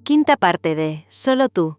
Quinta parte de Solo tú.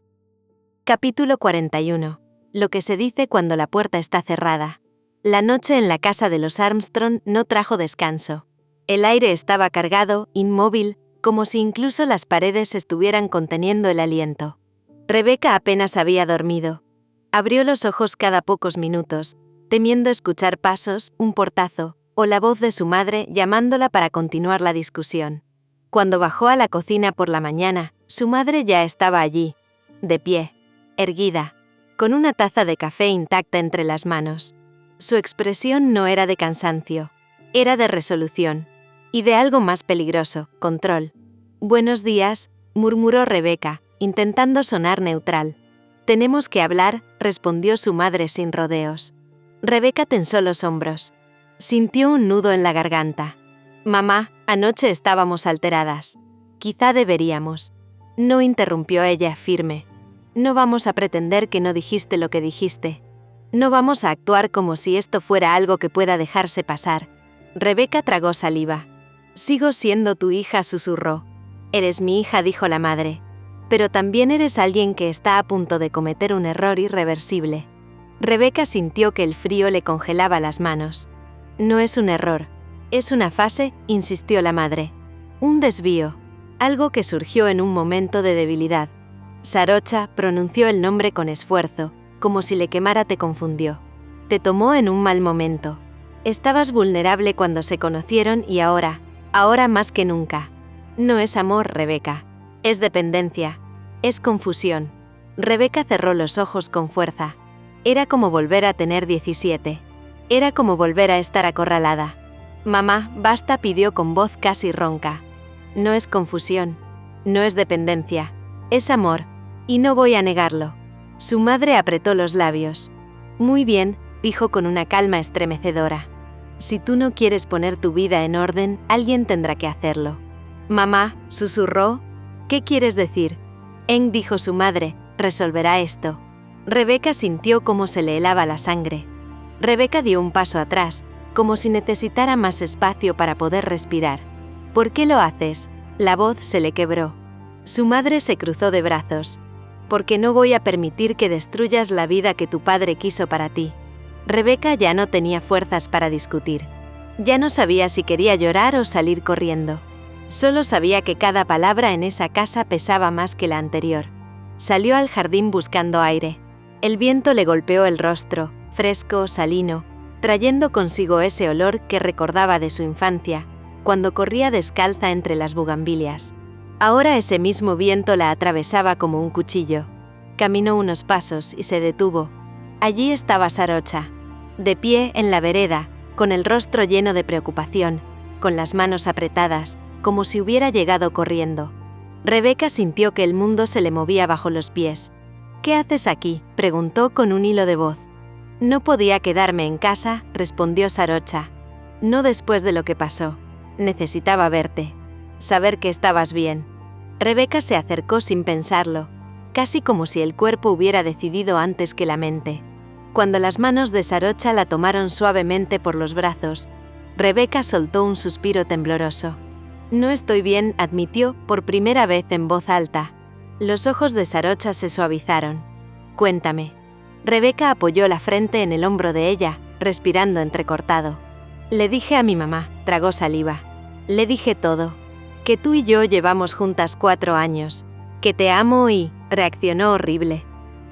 Capítulo 41. Lo que se dice cuando la puerta está cerrada. La noche en la casa de los Armstrong no trajo descanso. El aire estaba cargado, inmóvil, como si incluso las paredes estuvieran conteniendo el aliento. Rebecca apenas había dormido. Abrió los ojos cada pocos minutos, temiendo escuchar pasos, un portazo, o la voz de su madre llamándola para continuar la discusión. Cuando bajó a la cocina por la mañana, su madre ya estaba allí, de pie, erguida, con una taza de café intacta entre las manos. Su expresión no era de cansancio, era de resolución, y de algo más peligroso, control. «Buenos días», murmuró Rebecca, intentando sonar neutral. «Tenemos que hablar», respondió su madre sin rodeos. Rebecca tensó los hombros. Sintió un nudo en la garganta. «Mamá, anoche estábamos alteradas. Quizá deberíamos». No, interrumpió ella, firme. «No vamos a pretender que no dijiste lo que dijiste. No vamos a actuar como si esto fuera algo que pueda dejarse pasar». Rebecca tragó saliva. «Sigo siendo tu hija», susurró. «Eres mi hija», dijo la madre. «Pero también eres alguien que está a punto de cometer un error irreversible». Rebecca sintió que el frío le congelaba las manos. «No es un error. Es una fase», insistió la madre. «Un desvío. Algo que surgió en un momento de debilidad». Sarocha pronunció el nombre con esfuerzo, como si le quemara. «Te confundió. Te tomó en un mal momento. Estabas vulnerable cuando se conocieron y ahora más que nunca. No es amor, Rebecca. Es dependencia. Es confusión». Rebecca cerró los ojos con fuerza. Era como volver a tener 17. Era como volver a estar acorralada. «Mamá, basta», pidió con voz casi ronca. «No es confusión. No es dependencia. Es amor. Y no voy a negarlo». Su madre apretó los labios. «Muy bien», dijo con una calma estremecedora. «Si tú no quieres poner tu vida en orden, alguien tendrá que hacerlo». «Mamá», susurró. «¿Qué quieres decir?» Dijo su madre, «resolverá esto». Rebecca sintió cómo se le helaba la sangre. Rebecca dio un paso atrás, como si necesitara más espacio para poder respirar. «¿Por qué lo haces?» La voz se le quebró. Su madre se cruzó de brazos. «Porque no voy a permitir que destruyas la vida que tu padre quiso para ti». Rebecca ya no tenía fuerzas para discutir. Ya no sabía si quería llorar o salir corriendo. Solo sabía que cada palabra en esa casa pesaba más que la anterior. Salió al jardín buscando aire. El viento le golpeó el rostro, fresco, salino, trayendo consigo ese olor que recordaba de su infancia, cuando corría descalza entre las bugambilias. Ahora ese mismo viento la atravesaba como un cuchillo. Caminó unos pasos y se detuvo. Allí estaba Sarocha, de pie en la vereda, con el rostro lleno de preocupación, con las manos apretadas, como si hubiera llegado corriendo. Rebecca sintió que el mundo se le movía bajo los pies. «¿Qué haces aquí?», preguntó con un hilo de voz. «No podía quedarme en casa», respondió Sarocha. «No después de lo que pasó. Necesitaba verte. Saber que estabas bien». Rebecca se acercó sin pensarlo, casi como si el cuerpo hubiera decidido antes que la mente. Cuando las manos de Sarocha la tomaron suavemente por los brazos, Rebecca soltó un suspiro tembloroso. «No estoy bien», admitió por primera vez en voz alta. Los ojos de Sarocha se suavizaron. «Cuéntame». Rebecca apoyó la frente en el hombro de ella, respirando entrecortado. «Le dije a mi mamá», tragó saliva. «Le dije todo. Que tú y yo llevamos juntas 4 años. Que te amo y…», reaccionó horrible.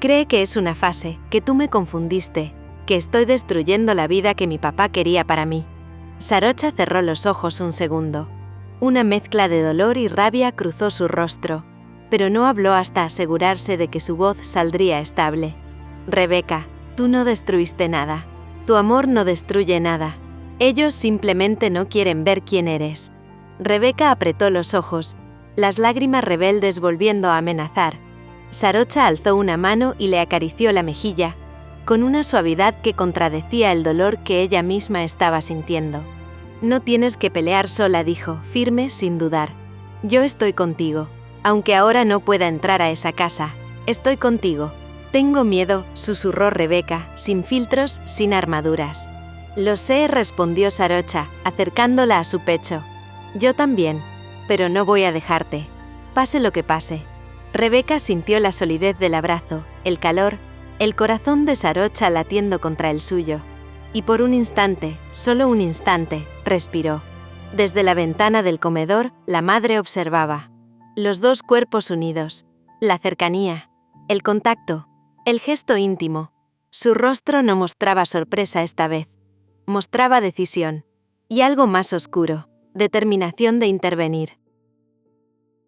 «Cree que es una fase, que tú me confundiste, que estoy destruyendo la vida que mi papá quería para mí». Sarocha cerró los ojos un segundo. Una mezcla de dolor y rabia cruzó su rostro, pero no habló hasta asegurarse de que su voz saldría estable. «Rebecca, tú no destruiste nada. Tu amor no destruye nada. Ellos simplemente no quieren ver quién eres». Rebecca apretó los ojos, las lágrimas rebeldes volviendo a amenazar. Sarocha alzó una mano y le acarició la mejilla, con una suavidad que contradecía el dolor que ella misma estaba sintiendo. «No tienes que pelear sola», dijo, firme, sin dudar. «Yo estoy contigo. Aunque ahora no pueda entrar a esa casa, estoy contigo». «Tengo miedo», susurró Rebecca, sin filtros, sin armaduras. «Lo sé», respondió Sarocha, acercándola a su pecho. «Yo también. Pero no voy a dejarte. Pase lo que pase. Rebeca sintió la solidez del abrazo, el calor, el corazón de Sarocha latiendo contra el suyo. Y por un instante, solo un instante, respiró. Desde la ventana del comedor, la madre observaba. Los dos cuerpos unidos. La cercanía. El contacto. El gesto íntimo. Su rostro no mostraba sorpresa esta vez. Mostraba decisión. Y algo más oscuro. Determinación de intervenir.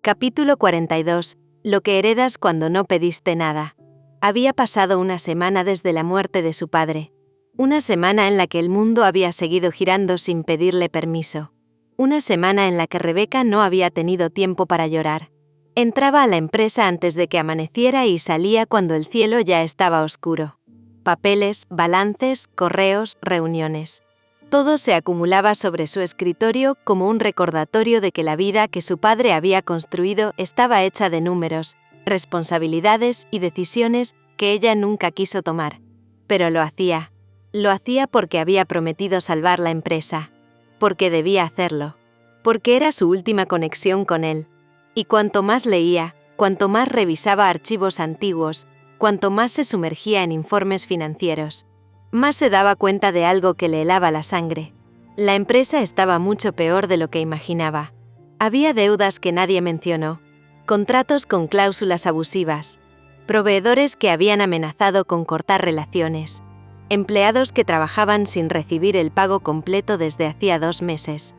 Capítulo 42. Lo que heredas cuando no pediste nada. Había pasado una semana desde la muerte de su padre. Una semana en la que el mundo había seguido girando sin pedirle permiso. Una semana en la que Rebeca no había tenido tiempo para llorar. Entraba a la empresa antes de que amaneciera y salía cuando el cielo ya estaba oscuro. Papeles, balances, correos, reuniones. Todo se acumulaba sobre su escritorio como un recordatorio de que la vida que su padre había construido estaba hecha de números, responsabilidades y decisiones que ella nunca quiso tomar. Pero lo hacía. Lo hacía porque había prometido salvar la empresa. Porque debía hacerlo. Porque era su última conexión con él. Y cuanto más leía, cuanto más revisaba archivos antiguos, cuanto más se sumergía en informes financieros, más se daba cuenta de algo que le helaba la sangre. La empresa estaba mucho peor de lo que imaginaba. Había deudas que nadie mencionó, contratos con cláusulas abusivas, proveedores que habían amenazado con cortar relaciones, empleados que trabajaban sin recibir el pago completo desde hacía 2 meses.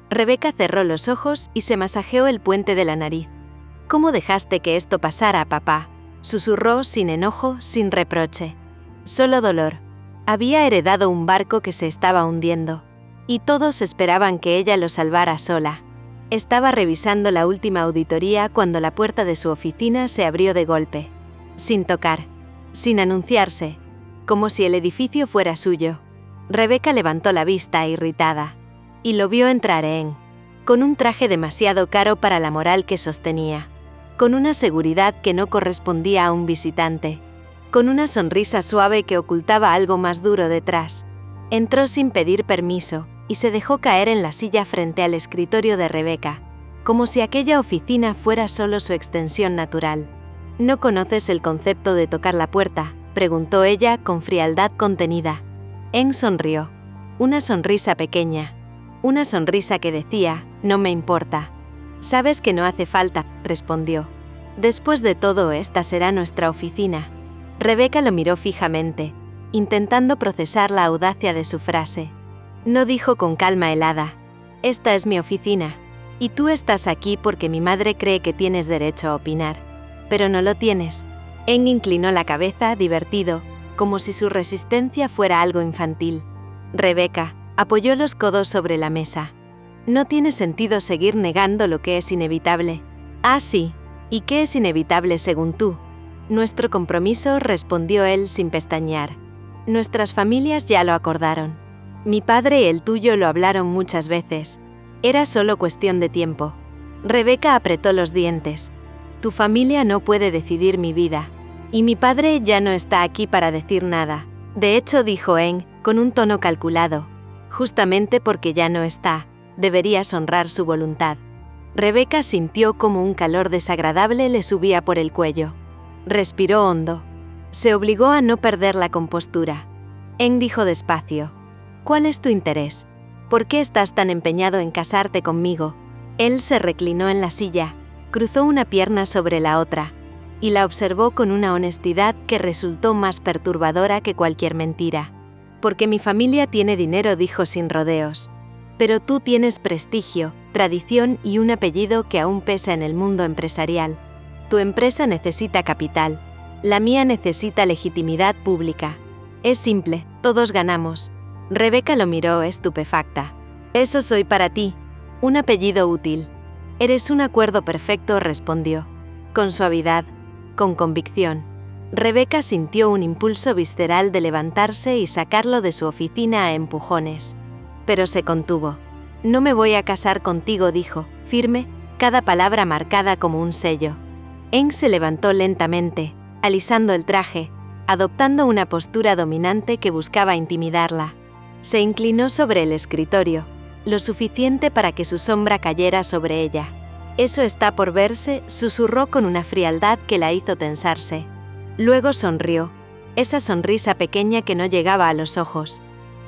Rebeca cerró los ojos y se masajeó el puente de la nariz. ¿Cómo dejaste que esto pasara, papá?, susurró sin enojo, sin reproche. Solo dolor. Había heredado un barco que se estaba hundiendo. Y todos esperaban que ella lo salvara sola. Estaba revisando la última auditoría cuando la puerta de su oficina se abrió de golpe. Sin tocar. Sin anunciarse. Como si el edificio fuera suyo. Rebeca levantó la vista, irritada. Y lo vio entrar con un traje demasiado caro para la moral que sostenía. Con una seguridad que no correspondía a un visitante. Con una sonrisa suave que ocultaba algo más duro detrás. Entró sin pedir permiso, y se dejó caer en la silla frente al escritorio de Rebeca, como si aquella oficina fuera solo su extensión natural. ¿No conoces el concepto de tocar la puerta?, preguntó ella con frialdad contenida. Sonrió. Una sonrisa pequeña. Una sonrisa que decía, no me importa. Sabes que no hace falta, respondió. Después de todo, esta será nuestra oficina. Rebeca lo miró fijamente, intentando procesar la audacia de su frase. No dijo con calma helada, esta es mi oficina, y tú estás aquí porque mi madre cree que tienes derecho a opinar. Pero no lo tienes. Inclinó la cabeza, divertido, como si su resistencia fuera algo infantil. Rebeca apoyó los codos sobre la mesa. No tiene sentido seguir negando lo que es inevitable. Ah, sí. ¿Y qué es inevitable según tú? Nuestro compromiso, respondió él sin pestañear. Nuestras familias ya lo acordaron. Mi padre y el tuyo lo hablaron muchas veces. Era solo cuestión de tiempo. Rebeca apretó los dientes. Tu familia no puede decidir mi vida. Y mi padre ya no está aquí para decir nada. De hecho, dijo con un tono calculado. Justamente porque ya no está, deberías honrar su voluntad. Rebeca sintió como un calor desagradable le subía por el cuello. Respiró hondo. Se obligó a no perder la compostura. Dijo despacio. ¿Cuál es tu interés? ¿Por qué estás tan empeñado en casarte conmigo? Él se reclinó en la silla, cruzó una pierna sobre la otra, y la observó con una honestidad que resultó más perturbadora que cualquier mentira. Porque mi familia tiene dinero, dijo sin rodeos. Pero tú tienes prestigio, tradición y un apellido que aún pesa en el mundo empresarial. Tu empresa necesita capital. La mía necesita legitimidad pública. Es simple, todos ganamos. Rebeca lo miró estupefacta. Eso soy para ti. Un apellido útil. Eres un acuerdo perfecto, respondió. Con suavidad, con convicción. Rebeca sintió un impulso visceral de levantarse y sacarlo de su oficina a empujones. Pero se contuvo. No me voy a casar contigo, dijo, firme, cada palabra marcada como un sello. Se levantó lentamente, alisando el traje, adoptando una postura dominante que buscaba intimidarla. Se inclinó sobre el escritorio, lo suficiente para que su sombra cayera sobre ella. Eso está por verse, susurró con una frialdad que la hizo tensarse. Luego sonrió, esa sonrisa pequeña que no llegaba a los ojos.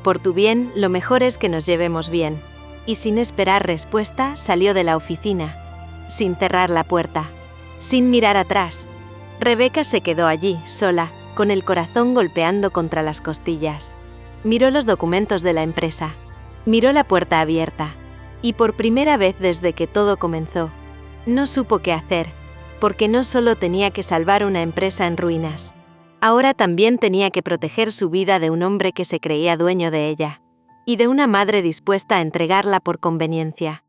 Por tu bien, lo mejor es que nos llevemos bien. Y sin esperar respuesta, salió de la oficina, sin cerrar la puerta, sin mirar atrás. Rebeca se quedó allí, sola, con el corazón golpeando contra las costillas. Miró los documentos de la empresa. Miró la puerta abierta. Y por primera vez desde que todo comenzó, no supo qué hacer, porque no solo tenía que salvar una empresa en ruinas. Ahora también tenía que proteger su vida de un hombre que se creía dueño de ella, y de una madre dispuesta a entregarla por conveniencia.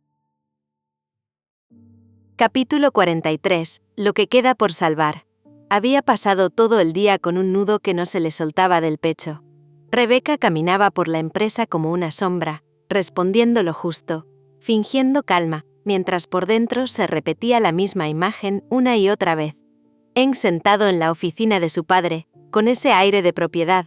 Capítulo 43. Lo que queda por salvar. Había pasado todo el día con un nudo que no se le soltaba del pecho. Rebeca caminaba por la empresa como una sombra, respondiendo lo justo, fingiendo calma, mientras por dentro se repetía la misma imagen una y otra vez. Eng sentado en la oficina de su padre, con ese aire de propiedad,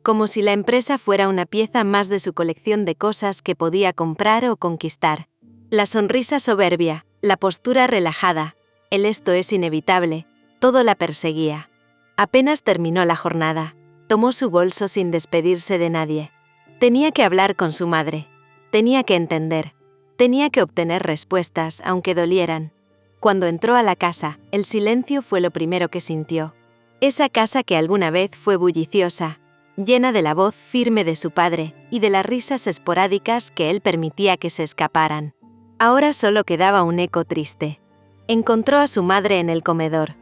como si la empresa fuera una pieza más de su colección de cosas que podía comprar o conquistar. La sonrisa soberbia, la postura relajada, el esto es inevitable, todo la perseguía. Apenas terminó la jornada, tomó su bolso sin despedirse de nadie. Tenía que hablar con su madre, tenía que entender, tenía que obtener respuestas aunque dolieran. Cuando entró a la casa, el silencio fue lo primero que sintió. Esa casa que alguna vez fue bulliciosa, llena de la voz firme de su padre y de las risas esporádicas que él permitía que se escaparan. Ahora solo quedaba un eco triste. Encontró a su madre en el comedor,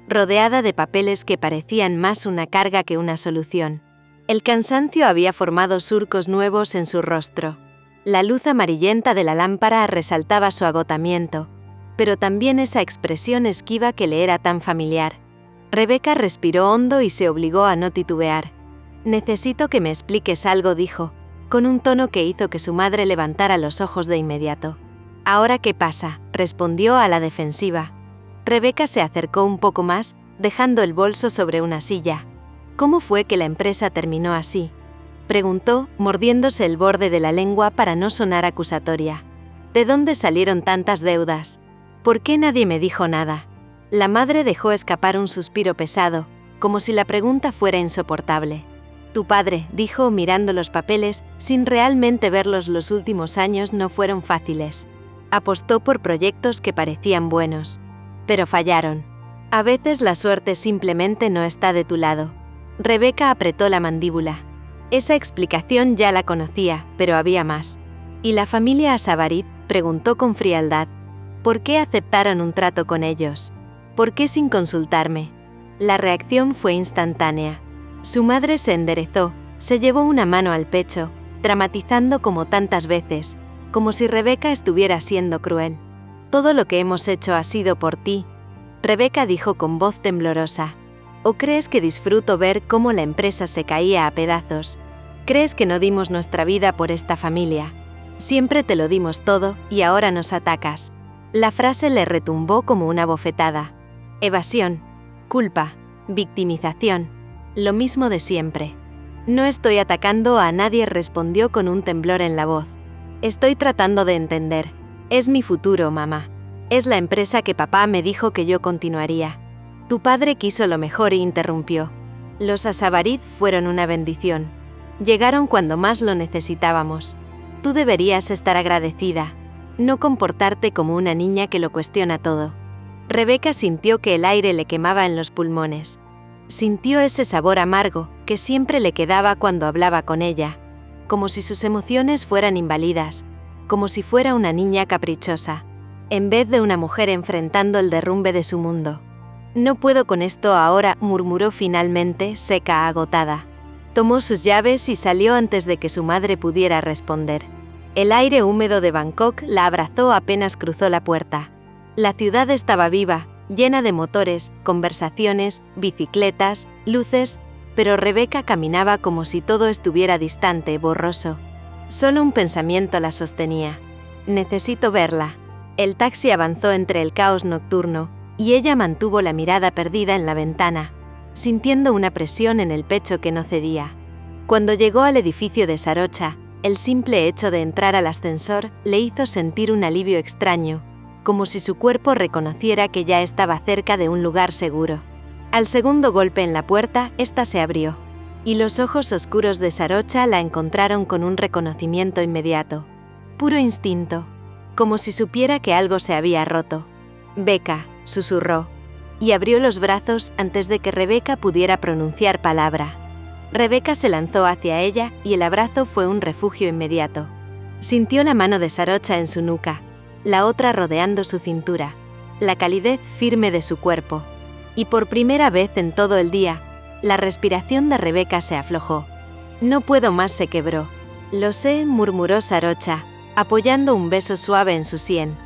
rodeada de papeles que parecían más una carga que una solución. El cansancio había formado surcos nuevos en su rostro. La luz amarillenta de la lámpara resaltaba su agotamiento, pero también esa expresión esquiva que le era tan familiar. Rebeca respiró hondo y se obligó a no titubear. «Necesito que me expliques algo», dijo, con un tono que hizo que su madre levantara los ojos de inmediato. «¿Ahora qué pasa?», respondió a la defensiva. Rebeca se acercó un poco más, dejando el bolso sobre una silla. «¿Cómo fue que la empresa terminó así?», preguntó, mordiéndose el borde de la lengua para no sonar acusatoria. «¿De dónde salieron tantas deudas? ¿Por qué nadie me dijo nada?». La madre dejó escapar un suspiro pesado, como si la pregunta fuera insoportable. «Tu padre», dijo mirando los papeles, sin realmente verlos. «Los últimos años no fueron fáciles. Apostó por proyectos que parecían buenos, pero fallaron. A veces la suerte simplemente no está de tu lado». Rebeca apretó la mandíbula. Esa explicación ya la conocía, pero había más. «¿Y la familia Asabarid?», preguntó con frialdad. «¿Por qué aceptaron un trato con ellos? ¿Por qué sin consultarme?». La reacción fue instantánea. Su madre se enderezó, se llevó una mano al pecho, dramatizando como tantas veces, como si Rebeca estuviera siendo cruel. «Todo lo que hemos hecho ha sido por ti», Rebeca dijo con voz temblorosa. «¿O crees que disfruto ver cómo la empresa se caía a pedazos? ¿Crees que no dimos nuestra vida por esta familia? Siempre te lo dimos todo y ahora nos atacas». La frase le retumbó como una bofetada. Evasión, culpa, victimización, lo mismo de siempre. «No estoy atacando a nadie», respondió con un temblor en la voz. «Estoy tratando de entender. Es mi futuro, mamá. Es la empresa que papá me dijo que yo continuaría». Tu padre quiso lo mejor y interrumpió. «Los Asabarid fueron una bendición. Llegaron cuando más lo necesitábamos. Tú deberías estar agradecida, no comportarte como una niña que lo cuestiona todo». Rebeca sintió que el aire le quemaba en los pulmones. Sintió ese sabor amargo que siempre le quedaba cuando hablaba con ella, como si sus emociones fueran inválidas, como si fuera una niña caprichosa, en vez de una mujer enfrentando el derrumbe de su mundo. «No puedo con esto ahora», murmuró finalmente, seca, agotada. Tomó sus llaves y salió antes de que su madre pudiera responder. El aire húmedo de Bangkok la abrazó apenas cruzó la puerta. La ciudad estaba viva, llena de motores, conversaciones, bicicletas, luces, pero Rebeca caminaba como si todo estuviera distante, borroso. Solo un pensamiento la sostenía. «Necesito verla». El taxi avanzó entre el caos nocturno, y ella mantuvo la mirada perdida en la ventana, sintiendo una presión en el pecho que no cedía. Cuando llegó al edificio de Sarocha, el simple hecho de entrar al ascensor le hizo sentir un alivio extraño, como si su cuerpo reconociera que ya estaba cerca de un lugar seguro. Al segundo golpe en la puerta, ésta se abrió, y los ojos oscuros de Sarocha la encontraron con un reconocimiento inmediato. Puro instinto, como si supiera que algo se había roto. «Becca», susurró, y abrió los brazos antes de que Rebeca pudiera pronunciar palabra. Rebeca se lanzó hacia ella y el abrazo fue un refugio inmediato. Sintió la mano de Sarocha en su nuca, la otra rodeando su cintura, la calidez firme de su cuerpo. Y por primera vez en todo el día, la respiración de Rebeca se aflojó. «No puedo más», se quebró. «Lo sé», murmuró Sarocha, apoyando un beso suave en su sien.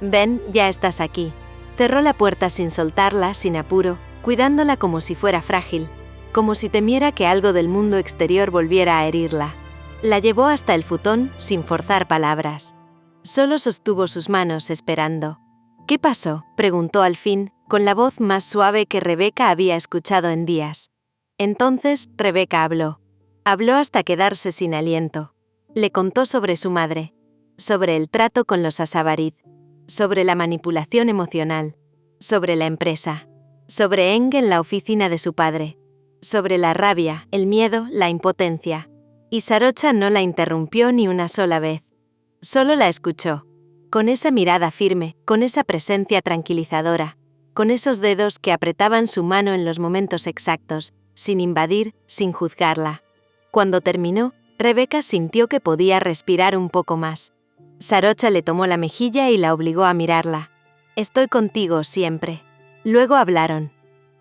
«Ven, ya estás aquí». Cerró la puerta sin soltarla, sin apuro, cuidándola como si fuera frágil, como si temiera que algo del mundo exterior volviera a herirla. La llevó hasta el futón sin forzar palabras. Solo sostuvo sus manos esperando. «¿Qué pasó?», preguntó al fin, con la voz más suave que Rebeca había escuchado en días. Entonces, Rebeca habló. Habló hasta quedarse sin aliento. Le contó sobre su madre, sobre el trato con los Asabarid, sobre la manipulación emocional, sobre la empresa, sobre Eng en la oficina de su padre, sobre la rabia, el miedo, la impotencia. Y Sarocha no la interrumpió ni una sola vez. Solo la escuchó, con esa mirada firme, con esa presencia tranquilizadora, con esos dedos que apretaban su mano en los momentos exactos, sin invadir, sin juzgarla. Cuando terminó, Rebeca sintió que podía respirar un poco más. Sarocha le tomó la mejilla y la obligó a mirarla. «Estoy contigo siempre». Luego hablaron.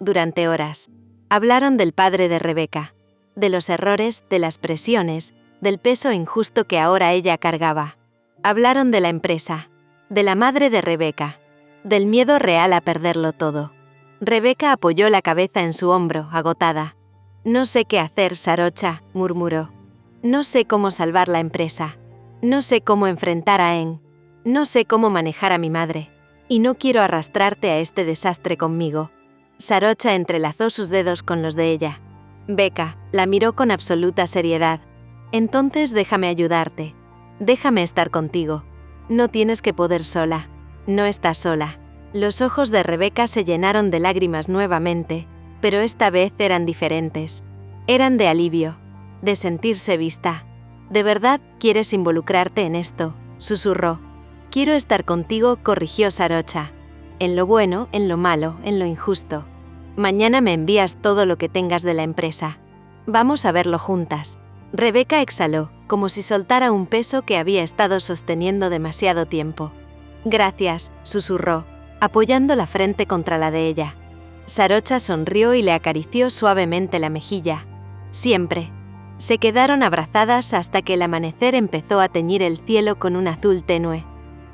Durante horas. Hablaron del padre de Rebeca, de los errores, de las presiones, del peso injusto que ahora ella cargaba. Hablaron de la empresa, de la madre de Rebeca, del miedo real a perderlo todo. Rebeca apoyó la cabeza en su hombro, agotada. «No sé qué hacer, Sarocha», murmuró. «No sé cómo salvar la empresa. No sé cómo enfrentar a Eng. No sé cómo manejar a mi madre. Y no quiero arrastrarte a este desastre conmigo». Sarocha entrelazó sus dedos con los de ella. Becca la miró con absoluta seriedad. «Entonces déjame ayudarte. Déjame estar contigo. No tienes que poder sola. No estás sola». Los ojos de Rebeca se llenaron de lágrimas nuevamente, pero esta vez eran diferentes. Eran de alivio, de sentirse vista. «¿De verdad quieres involucrarte en esto?», susurró. «Quiero estar contigo», corrigió Sarocha. «En lo bueno, en lo malo, en lo injusto. Mañana me envías todo lo que tengas de la empresa. Vamos a verlo juntas». Rebeca exhaló, como si soltara un peso que había estado sosteniendo demasiado tiempo. «Gracias», susurró, apoyando la frente contra la de ella. Sarocha sonrió y le acarició suavemente la mejilla. «Siempre». Se quedaron abrazadas hasta que el amanecer empezó a teñir el cielo con un azul tenue.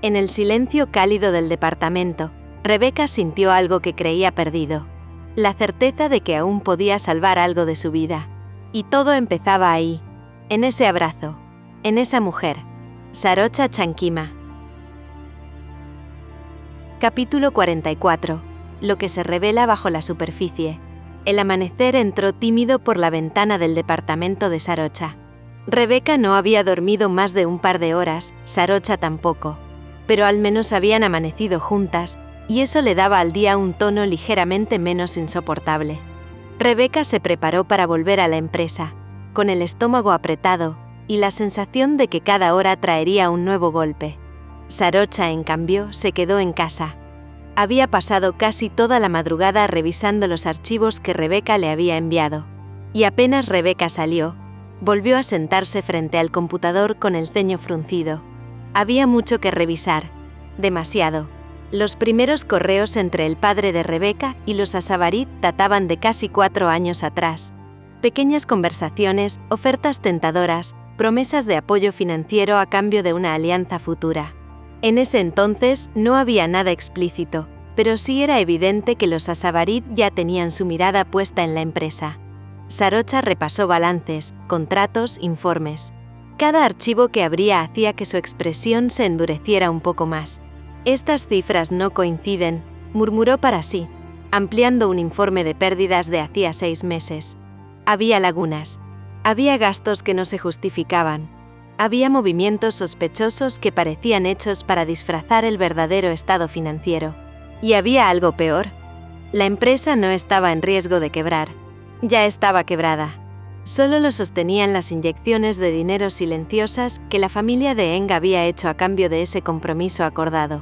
En el silencio cálido del departamento, Rebeca sintió algo que creía perdido. La certeza de que aún podía salvar algo de su vida. Y todo empezaba ahí, en ese abrazo, en esa mujer. Sarocha Chankima. Capítulo 44. Lo que se revela bajo la superficie. El amanecer entró tímido por la ventana del departamento de Sarocha. Rebeca no había dormido más de un par de horas, Sarocha tampoco. Pero al menos habían amanecido juntas, y eso le daba al día un tono ligeramente menos insoportable. Rebeca se preparó para volver a la empresa, con el estómago apretado, y la sensación de que cada hora traería un nuevo golpe. Sarocha, en cambio, se quedó en casa. Había pasado casi toda la madrugada revisando los archivos que Rebeca le había enviado. Y apenas Rebeca salió, volvió a sentarse frente al computador con el ceño fruncido. Había mucho que revisar. Demasiado. Los primeros correos entre el padre de Rebeca y los Asabarid databan de casi 4 años atrás. Pequeñas conversaciones, ofertas tentadoras, promesas de apoyo financiero a cambio de una alianza futura. En ese entonces no había nada explícito, pero sí era evidente que los Asabarid ya tenían su mirada puesta en la empresa. Sarocha repasó balances, contratos, informes. Cada archivo que abría hacía que su expresión se endureciera un poco más. «Estas cifras no coinciden», murmuró para sí, ampliando un informe de pérdidas de hacía 6 meses. Había lagunas. Había gastos que no se justificaban. Había movimientos sospechosos que parecían hechos para disfrazar el verdadero estado financiero. Y había algo peor. La empresa no estaba en riesgo de quebrar. Ya estaba quebrada. Solo lo sostenían las inyecciones de dinero silenciosas que la familia de Eng había hecho a cambio de ese compromiso acordado.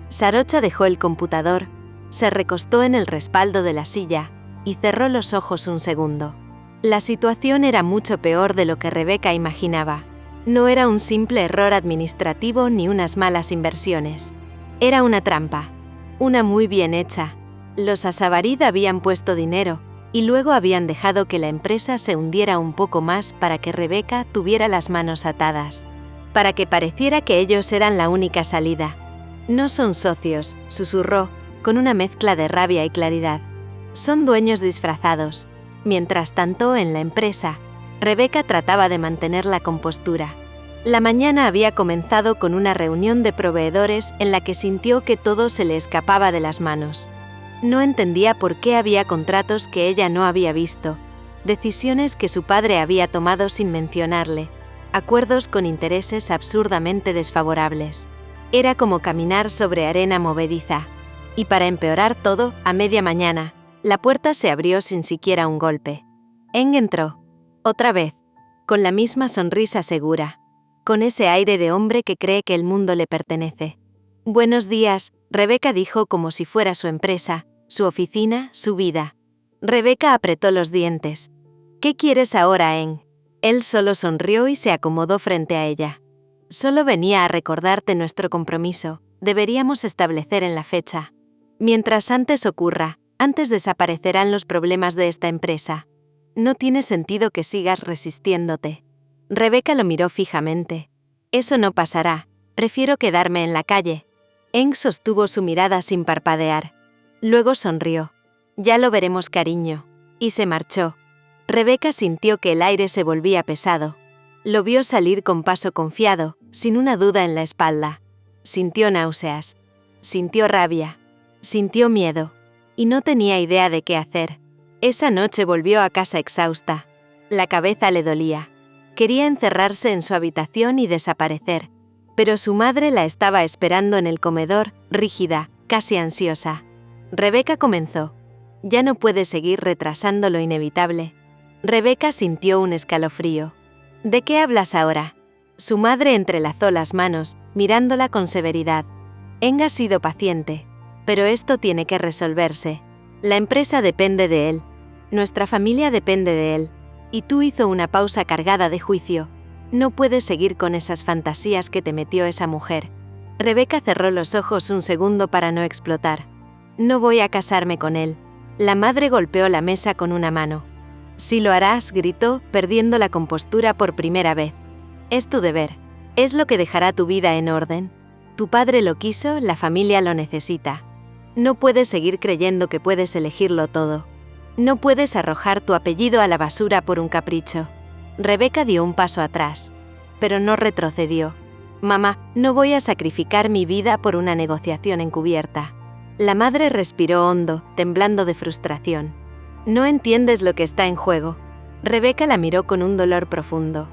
Sarocha dejó el computador, se recostó en el respaldo de la silla y cerró los ojos un segundo. La situación era mucho peor de lo que Rebeca imaginaba. No era un simple error administrativo ni unas malas inversiones. Era una trampa. Una muy bien hecha. Los Asabarid habían puesto dinero y luego habían dejado que la empresa se hundiera un poco más para que Rebeca tuviera las manos atadas. Para que pareciera que ellos eran la única salida. No son socios, susurró, con una mezcla de rabia y claridad. Son dueños disfrazados. Mientras tanto, en la empresa, Rebeca trataba de mantener la compostura. La mañana había comenzado con una reunión de proveedores en la que sintió que todo se le escapaba de las manos. No entendía por qué había contratos que ella no había visto, decisiones que su padre había tomado sin mencionarle, acuerdos con intereses absurdamente desfavorables. Era como caminar sobre arena movediza. Y para empeorar todo, a media mañana, la puerta se abrió sin siquiera un golpe. Eng entró. Otra vez. Con la misma sonrisa segura. Con ese aire de hombre que cree que el mundo le pertenece. «Buenos días», Rebeca dijo como si fuera su empresa, su oficina, su vida. Rebeca apretó los dientes. «¿Qué quieres ahora, Eng?» Él solo sonrió y se acomodó frente a ella. «Solo venía a recordarte nuestro compromiso. Deberíamos establecer en la fecha. Mientras antes ocurra, antes desaparecerán los problemas de esta empresa. No tiene sentido que sigas resistiéndote». Rebeca lo miró fijamente. «Eso no pasará. Prefiero quedarme en la calle». Eng sostuvo su mirada sin parpadear. Luego sonrió. «Ya lo veremos, cariño». Y se marchó. Rebeca sintió que el aire se volvía pesado. Lo vio salir con paso confiado, sin una duda en la espalda. Sintió náuseas. Sintió rabia. Sintió miedo. Y no tenía idea de qué hacer. Esa noche volvió a casa exhausta. La cabeza le dolía. Quería encerrarse en su habitación y desaparecer. Pero su madre la estaba esperando en el comedor, rígida, casi ansiosa. Rebeca comenzó. Ya no puede seguir retrasando lo inevitable. Rebeca sintió un escalofrío. ¿De qué hablas ahora? Su madre entrelazó las manos, mirándola con severidad. Eng ha sido paciente. Pero esto tiene que resolverse. La empresa depende de él. Nuestra familia depende de él. Y tú hizo una pausa cargada de juicio. No puedes seguir con esas fantasías que te metió esa mujer. Rebeca cerró los ojos un segundo para no explotar. No voy a casarme con él. La madre golpeó la mesa con una mano. «Sí lo harás», gritó, perdiendo la compostura por primera vez. «Es tu deber. Es lo que dejará tu vida en orden. Tu padre lo quiso, la familia lo necesita. No puedes seguir creyendo que puedes elegirlo todo. No puedes arrojar tu apellido a la basura por un capricho». Rebeca dio un paso atrás. Pero no retrocedió. «Mamá, no voy a sacrificar mi vida por una negociación encubierta». La madre respiró hondo, temblando de frustración. «No entiendes lo que está en juego». Rebeca la miró con un dolor profundo.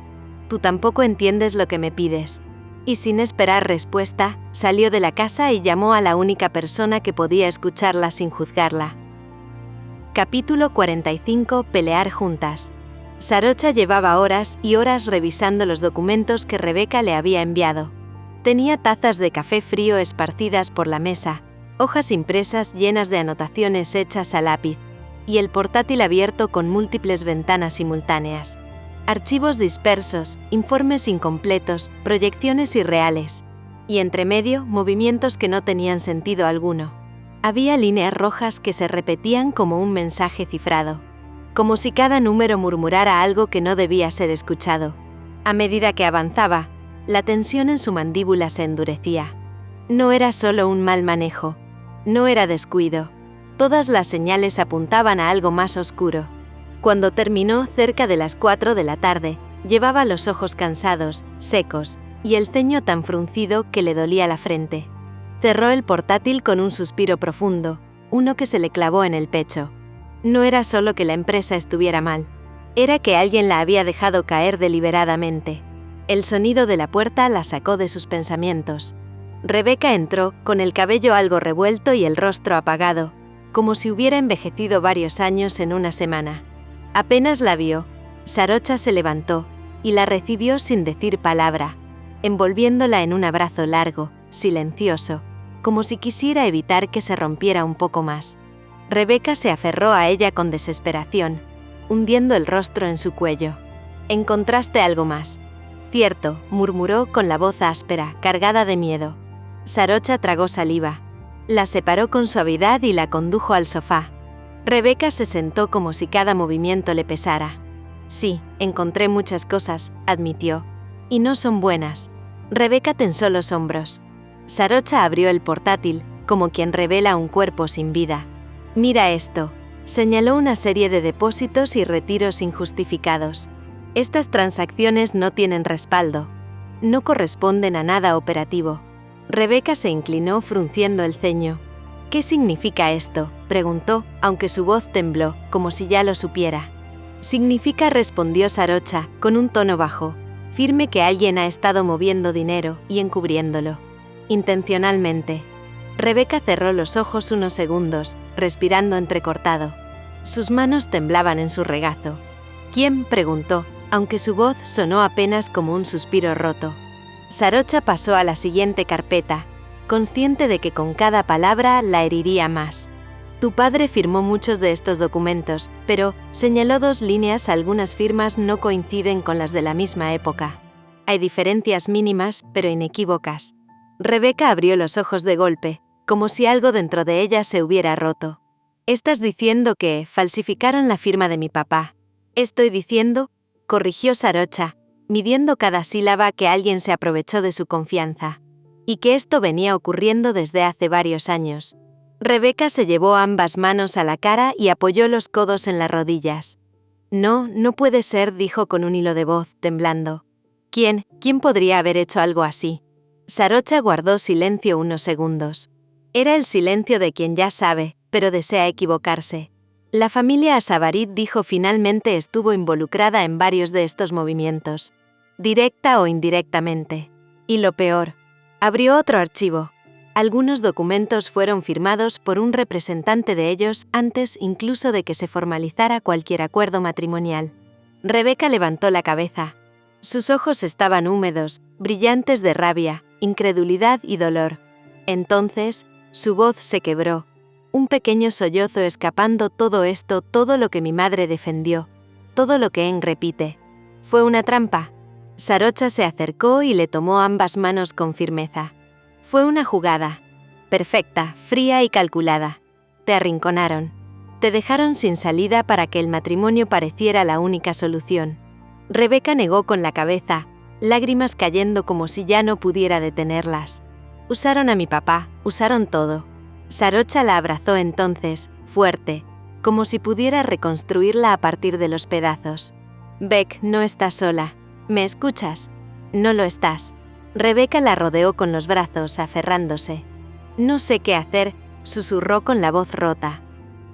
«Tú tampoco entiendes lo que me pides». Y sin esperar respuesta, salió de la casa y llamó a la única persona que podía escucharla sin juzgarla. Capítulo 45. Pelear juntas. Sarocha llevaba horas y horas revisando los documentos que Rebeca le había enviado. Tenía tazas de café frío esparcidas por la mesa, hojas impresas llenas de anotaciones hechas a lápiz, y el portátil abierto con múltiples ventanas simultáneas. Archivos dispersos, informes incompletos, proyecciones irreales. Y entre medio, movimientos que no tenían sentido alguno. Había líneas rojas que se repetían como un mensaje cifrado. Como si cada número murmurara algo que no debía ser escuchado. A medida que avanzaba, la tensión en su mandíbula se endurecía. No era solo un mal manejo. No era descuido. Todas las señales apuntaban a algo más oscuro. Cuando terminó cerca de las 4 de la tarde, llevaba los ojos cansados, secos, y el ceño tan fruncido que le dolía la frente. Cerró el portátil con un suspiro profundo, uno que se le clavó en el pecho. No era solo que la empresa estuviera mal, era que alguien la había dejado caer deliberadamente. El sonido de la puerta la sacó de sus pensamientos. Rebeca entró, con el cabello algo revuelto y el rostro apagado, como si hubiera envejecido varios años en una semana. Apenas la vio, Sarocha se levantó y la recibió sin decir palabra, envolviéndola en un abrazo largo, silencioso, como si quisiera evitar que se rompiera un poco más. Rebeca se aferró a ella con desesperación, hundiendo el rostro en su cuello. «¿Encontraste algo más?» «Cierto», murmuró con la voz áspera, cargada de miedo. Sarocha tragó saliva. La separó con suavidad y la condujo al sofá. Rebeca se sentó como si cada movimiento le pesara. «Sí, encontré muchas cosas», admitió. «Y no son buenas». Rebeca tensó los hombros. Sarocha abrió el portátil, como quien revela un cuerpo sin vida. «Mira esto», señaló una serie de depósitos y retiros injustificados. «Estas transacciones no tienen respaldo. No corresponden a nada operativo». Rebeca se inclinó frunciendo el ceño. «¿Qué significa esto?», preguntó, aunque su voz tembló, como si ya lo supiera. «Significa», respondió Sarocha, con un tono bajo, firme, «que alguien ha estado moviendo dinero y encubriéndolo. Intencionalmente». Rebeca cerró los ojos unos segundos, respirando entrecortado. Sus manos temblaban en su regazo. «¿Quién?», preguntó, aunque su voz sonó apenas como un suspiro roto. Sarocha pasó a la siguiente carpeta, consciente de que con cada palabra la heriría más. «Tu padre firmó muchos de estos documentos, pero», señaló 2 líneas, «algunas firmas no coinciden con las de la misma época. Hay diferencias mínimas, pero inequívocas». Rebeca abrió los ojos de golpe, como si algo dentro de ella se hubiera roto. «¿Estás diciendo que falsificaron la firma de mi papá?» «Estoy diciendo», corrigió Sarocha, midiendo cada sílaba, «que alguien se aprovechó de su confianza. Y que esto venía ocurriendo desde hace varios años». Rebeca se llevó ambas manos a la cara y apoyó los codos en las rodillas. «No, no puede ser», dijo con un hilo de voz, temblando. «¿Quién podría haber hecho algo así?» Sarocha guardó silencio unos segundos. Era el silencio de quien ya sabe, pero desea equivocarse. «La familia Asabarit», dijo finalmente, «estuvo involucrada en varios de estos movimientos, directa o indirectamente. Y lo peor, abrió otro archivo. Algunos documentos fueron firmados por un representante de ellos antes incluso de que se formalizara cualquier acuerdo matrimonial». Rebeca levantó la cabeza. Sus ojos estaban húmedos, brillantes de rabia, incredulidad y dolor. Entonces, su voz se quebró. Un pequeño sollozo escapando. «Todo esto, todo lo que mi madre defendió, todo lo que Eng repite, ¿fue una trampa?» Sarocha se acercó y le tomó ambas manos con firmeza. «Fue una jugada. Perfecta, fría y calculada. Te arrinconaron. Te dejaron sin salida para que el matrimonio pareciera la única solución». Rebeca negó con la cabeza, lágrimas cayendo como si ya no pudiera detenerlas. «Usaron a mi papá, usaron todo». Sarocha la abrazó entonces, fuerte, como si pudiera reconstruirla a partir de los pedazos. «Beck, no estás sola. ¿Me escuchas?» «No lo estás». Rebeca la rodeó con los brazos, aferrándose. «No sé qué hacer», susurró con la voz rota.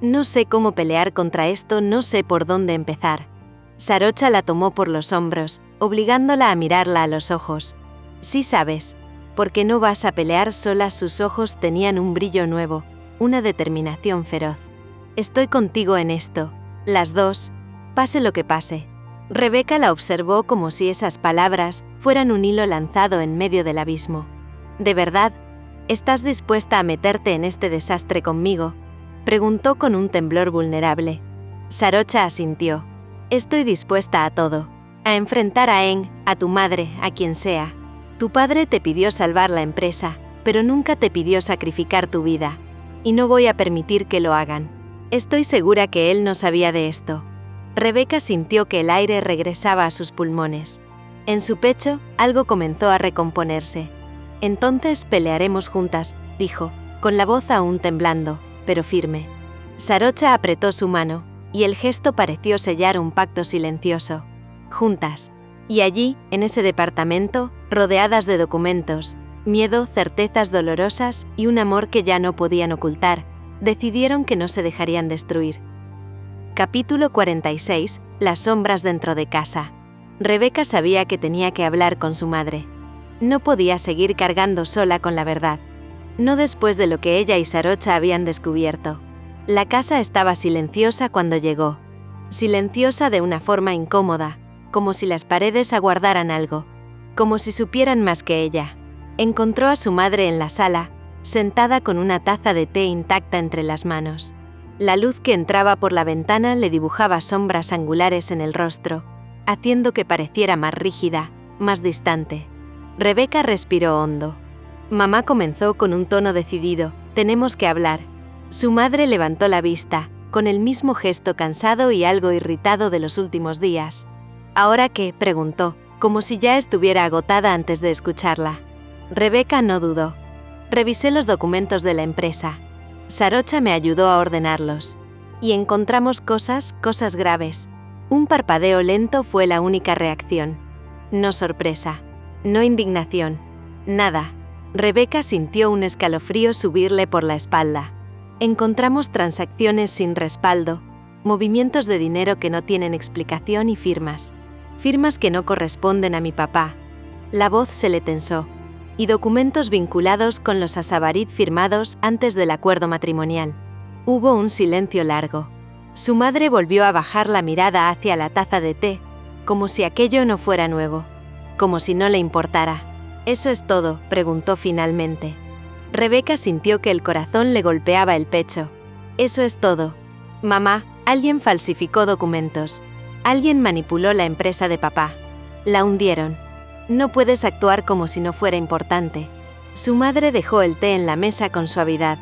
«No sé cómo pelear contra esto, no sé por dónde empezar». Sarocha la tomó por los hombros, obligándola a mirarla a los ojos. «Sí sabes, porque no vas a pelear sola». Sus ojos tenían un brillo nuevo, una determinación feroz. «Estoy contigo en esto, las dos, pase lo que pase». Rebeca la observó como si esas palabras fueran un hilo lanzado en medio del abismo. «¿De verdad? ¿Estás dispuesta a meterte en este desastre conmigo?», preguntó con un temblor vulnerable. Sarocha asintió. «Estoy dispuesta a todo. A enfrentar a Eng, a tu madre, a quien sea. Tu padre te pidió salvar la empresa, pero nunca te pidió sacrificar tu vida. Y no voy a permitir que lo hagan». Estoy segura que él no sabía de esto. Rebeca sintió que el aire regresaba a sus pulmones. En su pecho, algo comenzó a recomponerse. «Entonces pelearemos juntas», dijo, con la voz aún temblando, pero firme. Sarocha apretó su mano, y el gesto pareció sellar un pacto silencioso. Juntas. Y allí, en ese departamento, rodeadas de documentos, miedo, certezas dolorosas y un amor que ya no podían ocultar, decidieron que no se dejarían destruir. Capítulo 46. Las sombras dentro de casa. Rebeca sabía que tenía que hablar con su madre. No podía seguir cargando sola con la verdad. No después de lo que ella y Sarocha habían descubierto. La casa estaba silenciosa cuando llegó. Silenciosa de una forma incómoda, como si las paredes aguardaran algo, como si supieran más que ella. Encontró a su madre en la sala, sentada con una taza de té intacta entre las manos. La luz que entraba por la ventana le dibujaba sombras angulares en el rostro, haciendo que pareciera más rígida, más distante. Rebeca respiró hondo. Mamá comenzó con un tono decidido: «Tenemos que hablar». Su madre levantó la vista, con el mismo gesto cansado y algo irritado de los últimos días. «¿Ahora qué?», preguntó, como si ya estuviera agotada antes de escucharla. Rebeca no dudó. «Revisé los documentos de la empresa. Sarocha me ayudó a ordenarlos. Y encontramos cosas graves». Un parpadeo lento fue la única reacción. No sorpresa. No indignación. Nada. Rebeca sintió un escalofrío subirle por la espalda. «Encontramos transacciones sin respaldo, movimientos de dinero que no tienen explicación y firmas. Firmas que no corresponden a mi papá». La voz se le tensó. «Y documentos vinculados con los Asabarid firmados antes del acuerdo matrimonial». Hubo un silencio largo. Su madre volvió a bajar la mirada hacia la taza de té, como si aquello no fuera nuevo, como si no le importara. «¿Eso es todo?», preguntó finalmente. Rebeca sintió que el corazón le golpeaba el pecho. «Eso es todo. Mamá, alguien falsificó documentos. Alguien manipuló la empresa de papá. La hundieron. No puedes actuar como si no fuera importante». Su madre dejó el té en la mesa con suavidad.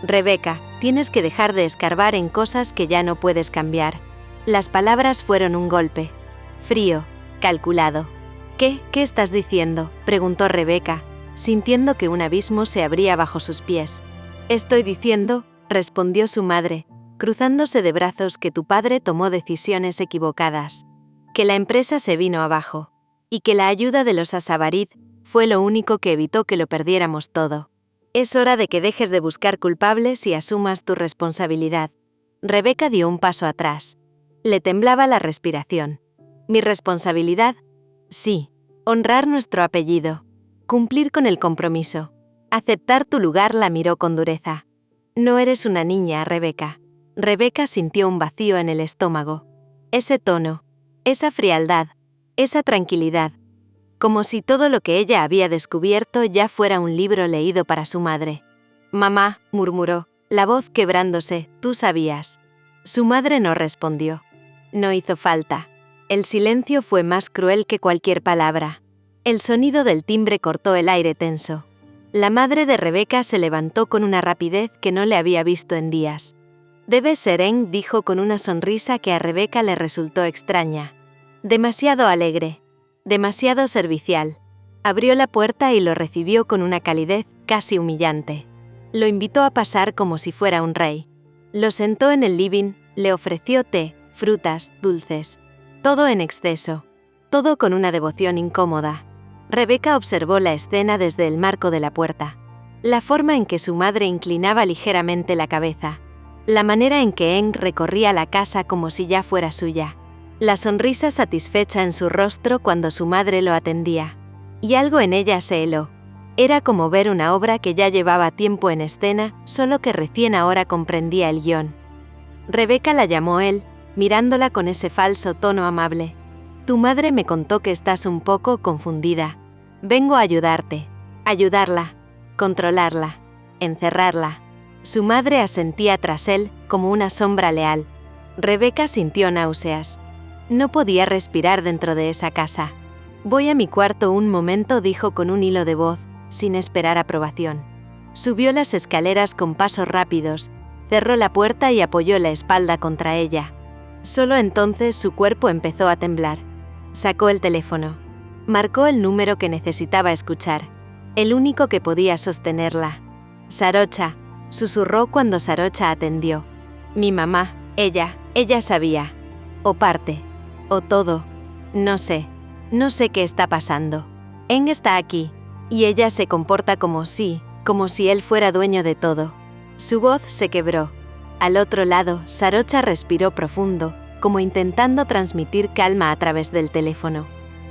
«Rebeca, tienes que dejar de escarbar en cosas que ya no puedes cambiar». Las palabras fueron un golpe. Frío, calculado. «¿Qué estás diciendo?», preguntó Rebeca, sintiendo que un abismo se abría bajo sus pies. «Estoy diciendo», respondió su madre, cruzándose de brazos, «que tu padre tomó decisiones equivocadas. Que la empresa se vino abajo. Y que la ayuda de los Asabarid fue lo único que evitó que lo perdiéramos todo. Es hora de que dejes de buscar culpables y asumas tu responsabilidad». Rebeca dio un paso atrás. Le temblaba la respiración. «¿Mi responsabilidad?». «Sí. Honrar nuestro apellido. Cumplir con el compromiso. Aceptar tu lugar». La miró con dureza. «No eres una niña, Rebeca». Rebeca sintió un vacío en el estómago. Ese tono, esa frialdad, esa tranquilidad. Como si todo lo que ella había descubierto ya fuera un libro leído para su madre. «Mamá», murmuró, la voz quebrándose, «tú sabías». Su madre no respondió. No hizo falta. El silencio fue más cruel que cualquier palabra. El sonido del timbre cortó el aire tenso. La madre de Rebeca se levantó con una rapidez que no le había visto en días. «Debe ser Eng», dijo con una sonrisa que a Rebeca le resultó extraña. Demasiado alegre. Demasiado servicial. Abrió la puerta y lo recibió con una calidez casi humillante. Lo invitó a pasar como si fuera un rey. Lo sentó en el living, le ofreció té, frutas, dulces. Todo en exceso. Todo con una devoción incómoda. Rebeca observó la escena desde el marco de la puerta. La forma en que su madre inclinaba ligeramente la cabeza. La manera en que Eng recorría la casa como si ya fuera suya. La sonrisa satisfecha en su rostro cuando su madre lo atendía. Y algo en ella se heló. Era como ver una obra que ya llevaba tiempo en escena, solo que recién ahora comprendía el guión. Rebeca la llamó él, mirándola con ese falso tono amable. «Tu madre me contó que estás un poco confundida. Vengo a ayudarte. Ayudarla. Controlarla. Encerrarla». Su madre asentía tras él, como una sombra leal. Rebeca sintió náuseas. No podía respirar dentro de esa casa. «Voy a mi cuarto un momento», dijo con un hilo de voz, sin esperar aprobación. Subió las escaleras con pasos rápidos, cerró la puerta y apoyó la espalda contra ella. Solo entonces su cuerpo empezó a temblar. Sacó el teléfono. Marcó el número que necesitaba escuchar, el único que podía sostenerla. «Sarocha», susurró cuando Sarocha atendió. «Mi mamá, ella sabía. O parte. O todo. No sé qué está pasando. Eng está aquí. Y ella se comporta como si él fuera dueño de todo». Su voz se quebró. Al otro lado, Sarocha respiró profundo, como intentando transmitir calma a través del teléfono.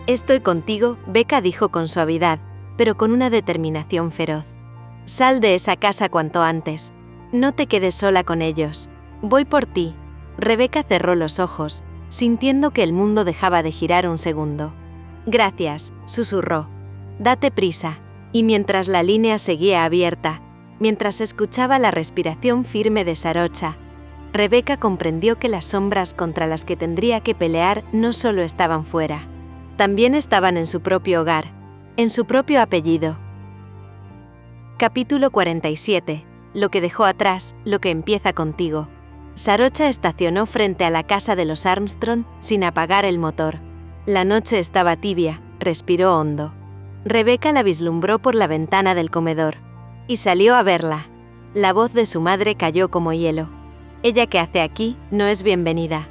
Estoy contigo, Becca dijo con suavidad, pero con una determinación feroz. Sal de esa casa cuanto antes. No te quedes sola con ellos. Voy por ti. Rebecca cerró los ojos, sintiendo que el mundo dejaba de girar un segundo. Gracias, susurró. Date prisa. Y mientras la línea seguía abierta, mientras escuchaba la respiración firme de Sarocha, Rebecca comprendió que las sombras contra las que tendría que pelear no solo estaban fuera, también estaban en su propio hogar, en su propio apellido. Capítulo 47. Lo que dejó atrás, lo que empieza contigo. Sarocha estacionó frente a la casa de los Armstrong sin apagar el motor. La noche estaba tibia, respiró hondo. Rebecca la vislumbró por la ventana del comedor y salió a verla. La voz de su madre cayó como hielo. «Ella que hace aquí no es bienvenida».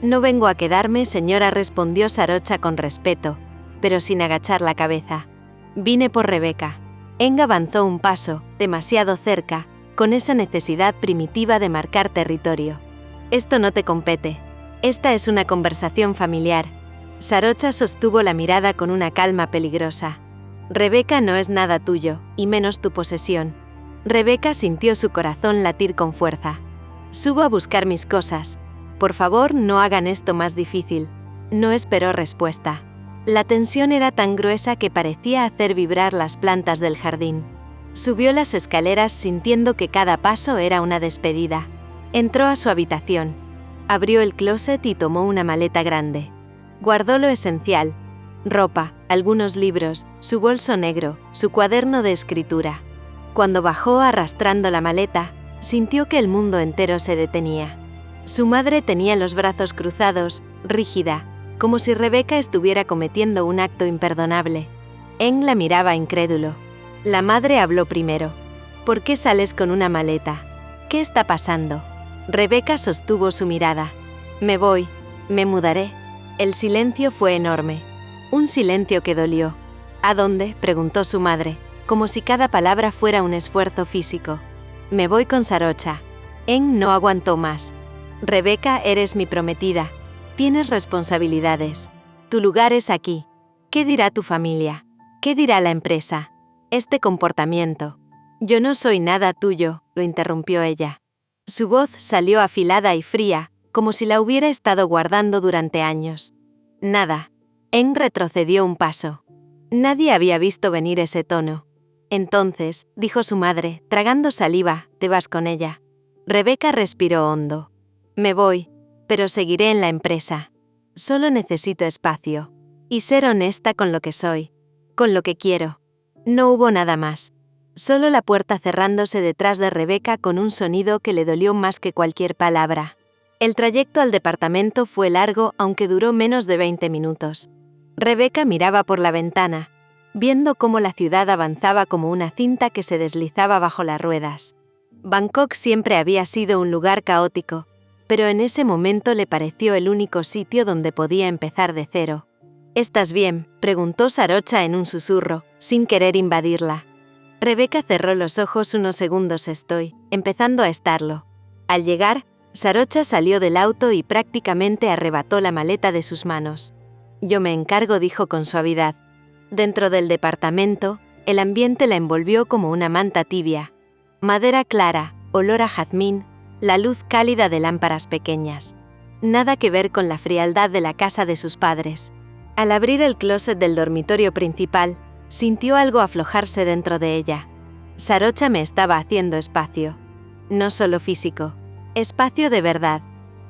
«No vengo a quedarme, señora», respondió Sarocha con respeto, pero sin agachar la cabeza. «Vine por Rebecca». Eng avanzó un paso, demasiado cerca, con esa necesidad primitiva de marcar territorio. «Esto no te compete. Esta es una conversación familiar». Sarocha sostuvo la mirada con una calma peligrosa. «Rebecca no es nada tuyo, y menos tu posesión». Rebecca sintió su corazón latir con fuerza. «Subo a buscar mis cosas. Por favor, no hagan esto más difícil». No esperó respuesta. La tensión era tan gruesa que parecía hacer vibrar las plantas del jardín. Subió las escaleras sintiendo que cada paso era una despedida. Entró a su habitación. Abrió el closet y tomó una maleta grande. Guardó lo esencial: ropa, algunos libros, su bolso negro, su cuaderno de escritura. Cuando bajó arrastrando la maleta, sintió que el mundo entero se detenía. Su madre tenía los brazos cruzados, rígida, como si Rebecca estuviera cometiendo un acto imperdonable. Eng la miraba incrédulo. La madre habló primero. «¿Por qué sales con una maleta? ¿Qué está pasando?» Rebecca sostuvo su mirada. «Me voy, me mudaré». El silencio fue enorme. Un silencio que dolió. «¿A dónde?», preguntó su madre, como si cada palabra fuera un esfuerzo físico. «Me voy con Sarocha». Eng no aguantó más. «Rebecca, eres mi prometida. Tienes responsabilidades. Tu lugar es aquí. ¿Qué dirá tu familia? ¿Qué dirá la empresa? Este comportamiento». «Yo no soy nada tuyo», lo interrumpió ella. Su voz salió afilada y fría, como si la hubiera estado guardando durante años. «Nada». Eng retrocedió un paso. Nadie había visto venir ese tono. «Entonces», dijo su madre, tragando saliva, «te vas con ella». Rebecca respiró hondo. «Me voy, pero seguiré en la empresa. Solo necesito espacio. Y ser honesta con lo que soy. Con lo que quiero». No hubo nada más. Solo la puerta cerrándose detrás de Rebecca con un sonido que le dolió más que cualquier palabra. El trayecto al departamento fue largo, aunque duró menos de 20 minutos. Rebecca miraba por la ventana, viendo cómo la ciudad avanzaba como una cinta que se deslizaba bajo las ruedas. Bangkok siempre había sido un lugar caótico, pero en ese momento le pareció el único sitio donde podía empezar de cero. «¿Estás bien?», preguntó Sarocha en un susurro, sin querer invadirla. Rebecca cerró los ojos unos segundos. «Estoy empezando a estarlo». Al llegar, Sarocha salió del auto y prácticamente arrebató la maleta de sus manos. «Yo me encargo», dijo con suavidad. Dentro del departamento, el ambiente la envolvió como una manta tibia. Madera clara, olor a jazmín, la luz cálida de lámparas pequeñas. Nada que ver con la frialdad de la casa de sus padres. Al abrir el closet del dormitorio principal, sintió algo aflojarse dentro de ella. Sarocha me estaba haciendo espacio. No solo físico, espacio de verdad.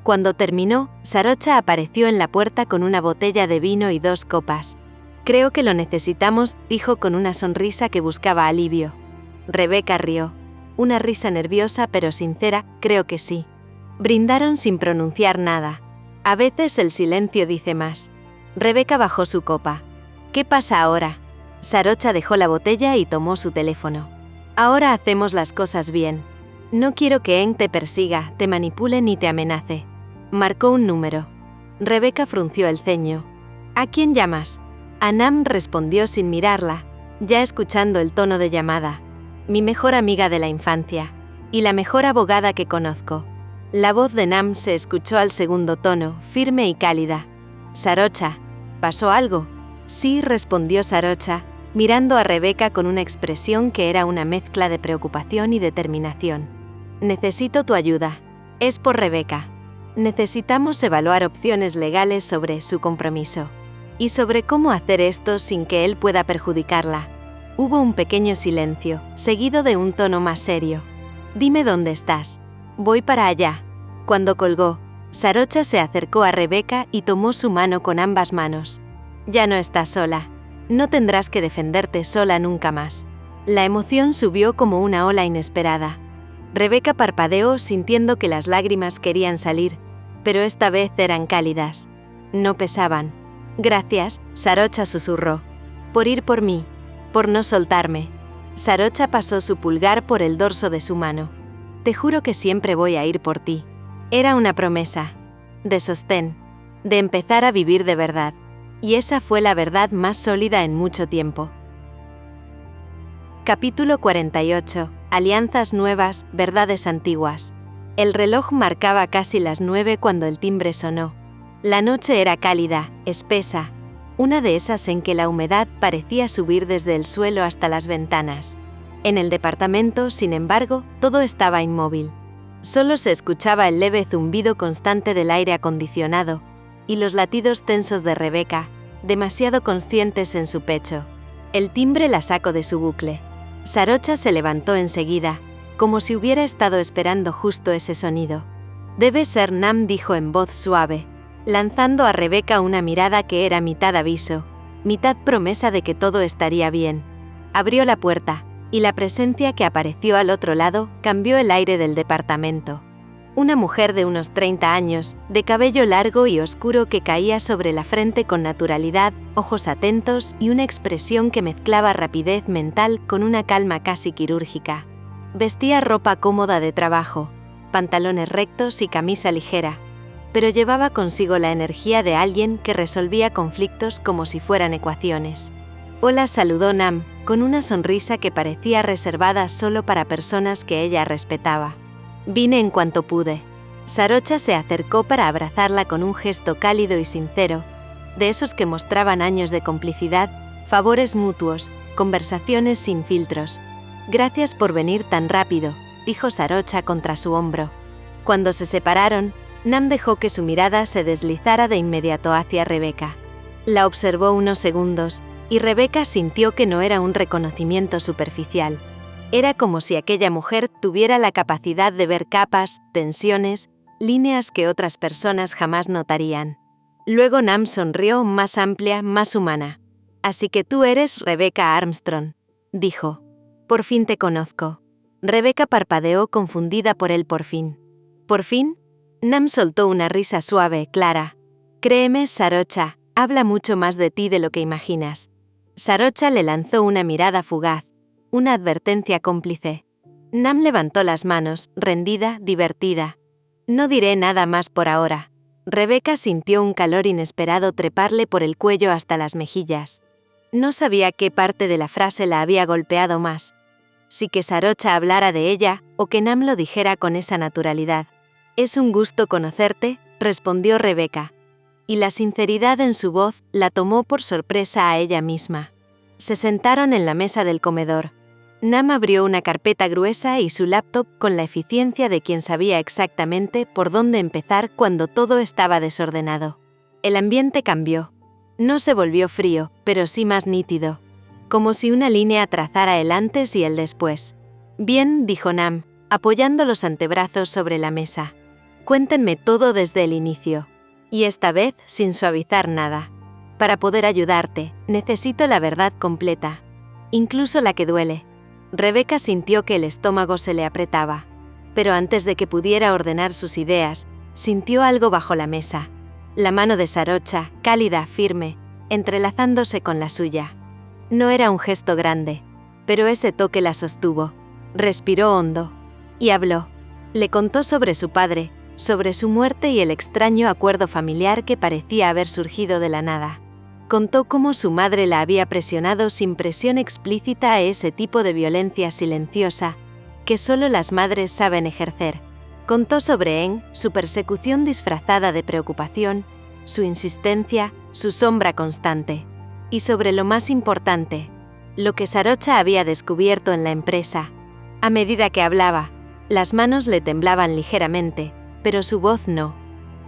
Cuando terminó, Sarocha apareció en la puerta con una botella de vino y 2 copas. «Creo que lo necesitamos», dijo con una sonrisa que buscaba alivio. Rebecca rió. Una risa nerviosa pero sincera, «Creo que sí». Brindaron sin pronunciar nada. A veces el silencio dice más. Rebecca bajó su copa. «¿Qué pasa ahora?». Sarocha dejó la botella y tomó su teléfono. «Ahora hacemos las cosas bien. No quiero que Eng te persiga, te manipule ni te amenace». Marcó un número. Rebecca frunció el ceño. «¿A quién llamas?». A Nam, respondió sin mirarla, ya escuchando el tono de llamada. «Mi mejor amiga de la infancia. Y la mejor abogada que conozco». La voz de Nam se escuchó al segundo tono, firme y cálida. «Sarocha, ¿pasó algo?». Sí, respondió Sarocha, mirando a Rebeca con una expresión que era una mezcla de preocupación y determinación. Necesito tu ayuda. Es por Rebeca. Necesitamos evaluar opciones legales sobre su compromiso. Y sobre cómo hacer esto sin que él pueda perjudicarla. Hubo un pequeño silencio, seguido de un tono más serio. Dime dónde estás. Voy para allá. Cuando colgó, Sarocha se acercó a Rebeca y tomó su mano con ambas manos. Ya no estás sola. No tendrás que defenderte sola nunca más. La emoción subió como una ola inesperada. Rebeca parpadeó sintiendo que las lágrimas querían salir, pero esta vez eran cálidas. No pesaban. Gracias, Sarocha susurró. Por ir por mí. Por no soltarme. Sarocha pasó su pulgar por el dorso de su mano. Te juro que siempre voy a ir por ti. Era una promesa. De sostén. De empezar a vivir de verdad. Y esa fue la verdad más sólida en mucho tiempo. Capítulo 48. Alianzas nuevas, verdades antiguas. El reloj marcaba casi las 9 cuando el timbre sonó. La noche era cálida, espesa, una de esas en que la humedad parecía subir desde el suelo hasta las ventanas. En el departamento, sin embargo, todo estaba inmóvil. Solo se escuchaba el leve zumbido constante del aire acondicionado y los latidos tensos de Rebeca, demasiado conscientes en su pecho. El timbre la sacó de su bucle. Sarocha se levantó enseguida, como si hubiera estado esperando justo ese sonido. Debe ser Nam, dijo en voz suave, lanzando a Rebeca una mirada que era mitad aviso, mitad promesa de que todo estaría bien. Abrió la puerta, y la presencia que apareció al otro lado cambió el aire del departamento. Una mujer de unos 30 años, de cabello largo y oscuro que caía sobre la frente con naturalidad, ojos atentos y una expresión que mezclaba rapidez mental con una calma casi quirúrgica. Vestía ropa cómoda de trabajo, pantalones rectos y camisa ligera, pero llevaba consigo la energía de alguien que resolvía conflictos como si fueran ecuaciones. Hola, saludó Nam, con una sonrisa que parecía reservada solo para personas que ella respetaba. Vine en cuanto pude. Sarocha se acercó para abrazarla con un gesto cálido y sincero, de esos que mostraban años de complicidad, favores mutuos, conversaciones sin filtros. Gracias por venir tan rápido, dijo Sarocha contra su hombro. Cuando se separaron, Nam dejó que su mirada se deslizara de inmediato hacia Rebeca. La observó unos segundos, y Rebeca sintió que no era un reconocimiento superficial. Era como si aquella mujer tuviera la capacidad de ver capas, tensiones, líneas que otras personas jamás notarían. Luego Nam sonrió, más amplia, más humana. Así que tú eres Rebecca Armstrong, dijo. Por fin te conozco. Rebeca parpadeó confundida por el por fin. ¿Por fin? Nam soltó una risa suave, clara. Créeme, Sarocha, habla mucho más de ti de lo que imaginas. Sarocha le lanzó una mirada fugaz, una advertencia cómplice. Nam levantó las manos, rendida, divertida. No diré nada más por ahora. Rebeca sintió un calor inesperado treparle por el cuello hasta las mejillas. No sabía qué parte de la frase la había golpeado más. Si que Sarocha hablara de ella, o que Nam lo dijera con esa naturalidad. Es un gusto conocerte, respondió Rebeca. Y la sinceridad en su voz la tomó por sorpresa a ella misma. Se sentaron en la mesa del comedor. Nam abrió una carpeta gruesa y su laptop con la eficiencia de quien sabía exactamente por dónde empezar cuando todo estaba desordenado. El ambiente cambió. No se volvió frío, pero sí más nítido. Como si una línea trazara el antes y el después. Bien, dijo Nam, apoyando los antebrazos sobre la mesa. Cuéntenme todo desde el inicio. Y esta vez sin suavizar nada. Para poder ayudarte, necesito la verdad completa. Incluso la que duele. Rebeca sintió que el estómago se le apretaba. Pero antes de que pudiera ordenar sus ideas, sintió algo bajo la mesa. La mano de Sarocha, cálida, firme, entrelazándose con la suya. No era un gesto grande, pero ese toque la sostuvo. Respiró hondo. Y habló. Le contó sobre su padre, sobre su muerte y el extraño acuerdo familiar que parecía haber surgido de la nada. Contó cómo su madre la había presionado sin presión explícita a ese tipo de violencia silenciosa, que solo las madres saben ejercer. Contó sobre Eng, su persecución disfrazada de preocupación, su insistencia, su sombra constante. Y sobre lo más importante, lo que Sarocha había descubierto en la empresa. A medida que hablaba, las manos le temblaban ligeramente, pero su voz no.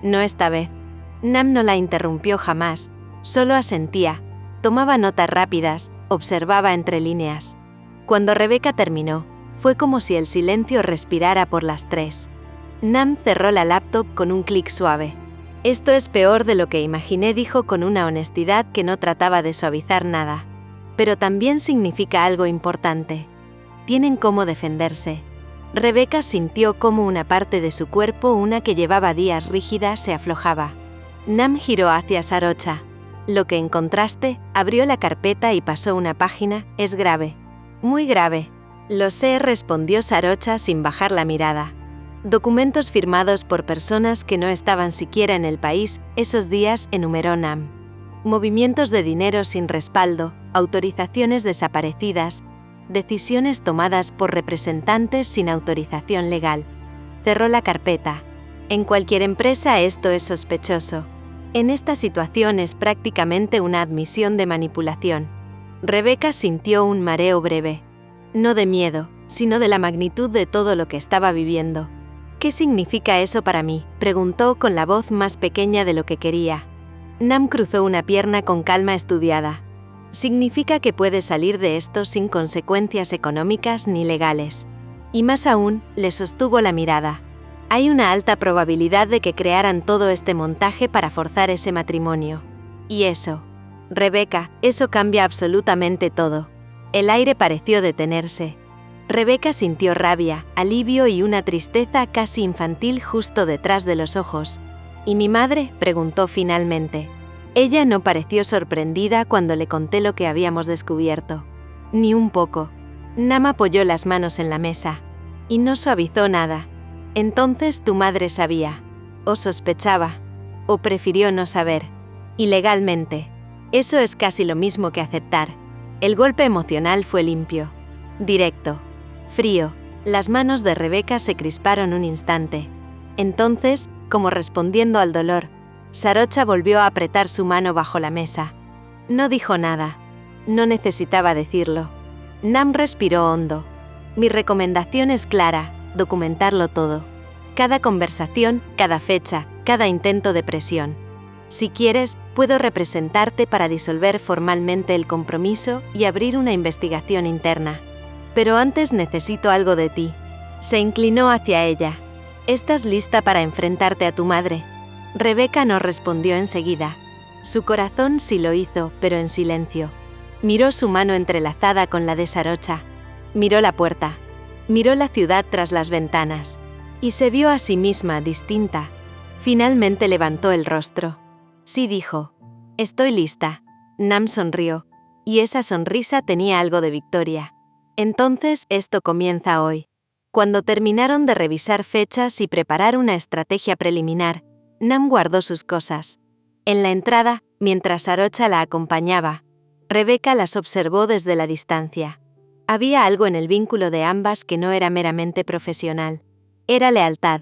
No esta vez. Nam no la interrumpió jamás, solo asentía, tomaba notas rápidas, observaba entre líneas. Cuando Rebeca terminó, fue como si el silencio respirara por las tres. Nam cerró la laptop con un clic suave. «Esto es peor de lo que imaginé», dijo con una honestidad que no trataba de suavizar nada. «Pero también significa algo importante. Tienen cómo defenderse». Rebeca sintió cómo una parte de su cuerpo, una que llevaba días rígida, se aflojaba. Nam giró hacia Sarocha. «Lo que encontraste», abrió la carpeta y pasó una página, «es grave. Muy grave». «Lo sé», respondió Sarocha sin bajar la mirada. «Documentos firmados por personas que no estaban siquiera en el país esos días», enumeró Nam. «Movimientos de dinero sin respaldo, autorizaciones desaparecidas, decisiones tomadas por representantes sin autorización legal». Cerró la carpeta. «En cualquier empresa esto es sospechoso. En esta situación es prácticamente una admisión de manipulación». Rebeca sintió un mareo breve. No de miedo, sino de la magnitud de todo lo que estaba viviendo. «¿Qué significa eso para mí?», preguntó con la voz más pequeña de lo que quería. Nam cruzó una pierna con calma estudiada. «Significa que puedes salir de esto sin consecuencias económicas ni legales. Y más aún», le sostuvo la mirada. «Hay una alta probabilidad de que crearan todo este montaje para forzar ese matrimonio. Y eso, Rebeca, eso cambia absolutamente todo». El aire pareció detenerse. Rebeca sintió rabia, alivio y una tristeza casi infantil justo detrás de los ojos. «¿Y mi madre?», preguntó finalmente. Ella no pareció sorprendida cuando le conté lo que habíamos descubierto. Ni un poco. Nam apoyó las manos en la mesa. Y no suavizó nada. «Entonces tu madre sabía. O sospechaba. O prefirió no saber. Ilegalmente. Eso es casi lo mismo que aceptar». El golpe emocional fue limpio. Directo. Frío. Las manos de Rebeca se crisparon un instante. Entonces, como respondiendo al dolor, Sarocha volvió a apretar su mano bajo la mesa. No dijo nada. No necesitaba decirlo. Nam respiró hondo. «Mi recomendación es clara, documentarlo todo. Cada conversación, cada fecha, cada intento de presión. Si quieres, puedo representarte para disolver formalmente el compromiso y abrir una investigación interna. Pero antes necesito algo de ti». Se inclinó hacia ella. «¿Estás lista para enfrentarte a tu madre?». Rebeca no respondió enseguida. Su corazón sí lo hizo, pero en silencio. Miró su mano entrelazada con la de Sarocha. Miró la puerta. Miró la ciudad tras las ventanas. Y se vio a sí misma distinta. Finalmente levantó el rostro. «Sí», dijo. «Estoy lista». Nam sonrió. Y esa sonrisa tenía algo de victoria. «Entonces, esto comienza hoy». Cuando terminaron de revisar fechas y preparar una estrategia preliminar, Nam guardó sus cosas. En la entrada, mientras Sarocha la acompañaba, Rebeca las observó desde la distancia. Había algo en el vínculo de ambas que no era meramente profesional. Era lealtad.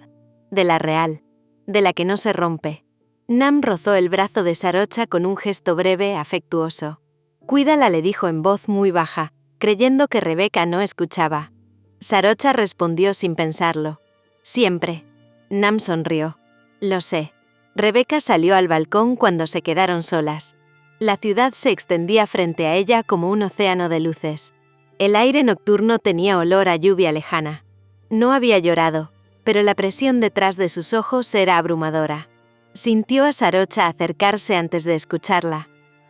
De la real. De la que no se rompe. Nam rozó el brazo de Sarocha con un gesto breve, afectuoso. «Cuídala», le dijo en voz muy baja, creyendo que Rebeca no escuchaba. Sarocha respondió sin pensarlo. «Siempre». Nam sonrió. «Lo sé». Rebeca salió al balcón cuando se quedaron solas. La ciudad se extendía frente a ella como un océano de luces. El aire nocturno tenía olor a lluvia lejana. No había llorado, pero la presión detrás de sus ojos era abrumadora. Sintió a Sarocha acercarse antes de escucharla.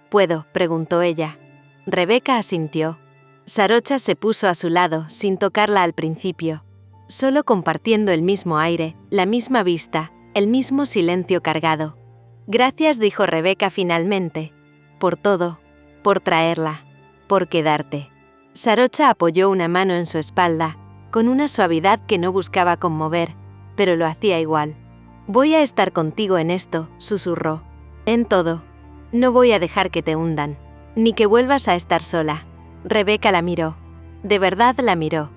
«¿Puedo?», preguntó ella. Rebeca asintió. Sarocha se puso a su lado, sin tocarla al principio. Solo compartiendo el mismo aire, la misma vista, el mismo silencio cargado. «Gracias», dijo Rebeca finalmente. «Por todo. Por traerla. Por quedarte». Sarocha apoyó una mano en su espalda, con una suavidad que no buscaba conmover, pero lo hacía igual. «Voy a estar contigo en esto», susurró. «En todo. No voy a dejar que te hundan. Ni que vuelvas a estar sola». Rebeca la miró. De verdad la miró.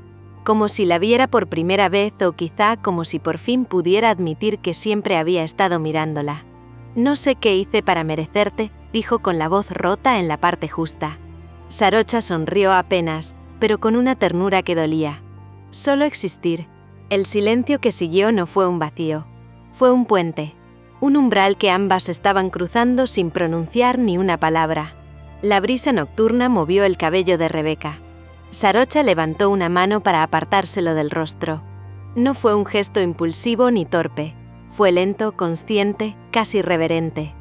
Como si la viera por primera vez o quizá como si por fin pudiera admitir que siempre había estado mirándola. «No sé qué hice para merecerte», dijo con la voz rota en la parte justa. Sarocha sonrió apenas, pero con una ternura que dolía. Solo existir. El silencio que siguió no fue un vacío. Fue un puente. Un umbral que ambas estaban cruzando sin pronunciar ni una palabra. La brisa nocturna movió el cabello de Rebeca. Sarocha levantó una mano para apartárselo del rostro. No fue un gesto impulsivo ni torpe. Fue lento, consciente, casi reverente.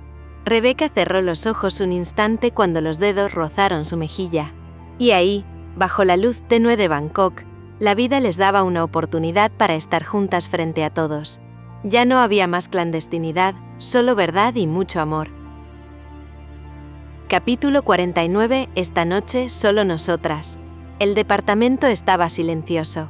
Rebeca cerró los ojos un instante cuando los dedos rozaron su mejilla. Y ahí, bajo la luz tenue de Bangkok, la vida les daba una oportunidad para estar juntas frente a todos. Ya no había más clandestinidad, solo verdad y mucho amor. Capítulo 49. Esta noche solo nosotras. El departamento estaba silencioso.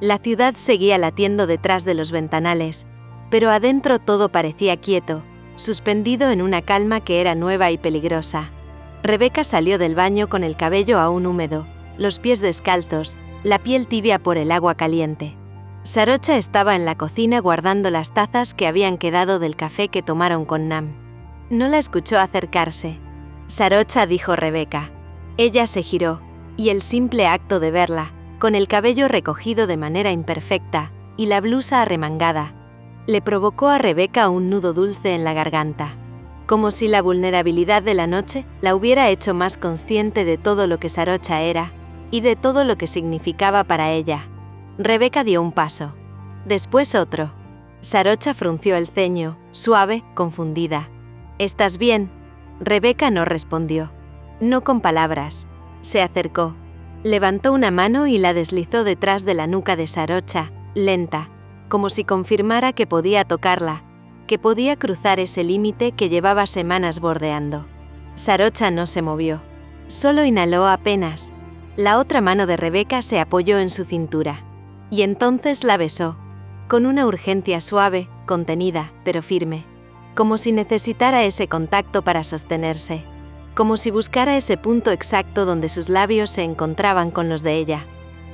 La ciudad seguía latiendo detrás de los ventanales, pero adentro todo parecía quieto, suspendido en una calma que era nueva y peligrosa. Rebeca salió del baño con el cabello aún húmedo, los pies descalzos, la piel tibia por el agua caliente. Sarocha estaba en la cocina guardando las tazas que habían quedado del café que tomaron con Nam. No la escuchó acercarse. Sarocha, dijo Rebeca. Ella se giró, y el simple acto de verla, con el cabello recogido de manera imperfecta, y la blusa arremangada, le provocó a Rebeca un nudo dulce en la garganta. Como si la vulnerabilidad de la noche la hubiera hecho más consciente de todo lo que Sarocha era, y de todo lo que significaba para ella. Rebeca dio un paso. Después otro. Sarocha frunció el ceño, suave, confundida. ¿Estás bien? Rebeca no respondió. No con palabras. Se acercó. Levantó una mano y la deslizó detrás de la nuca de Sarocha, lenta, como si confirmara que podía tocarla, que podía cruzar ese límite que llevaba semanas bordeando. Sarocha no se movió. Solo inhaló apenas. La otra mano de Rebeca se apoyó en su cintura. Y entonces la besó, con una urgencia suave, contenida, pero firme. Como si necesitara ese contacto para sostenerse. Como si buscara ese punto exacto donde sus labios se encontraban con los de ella.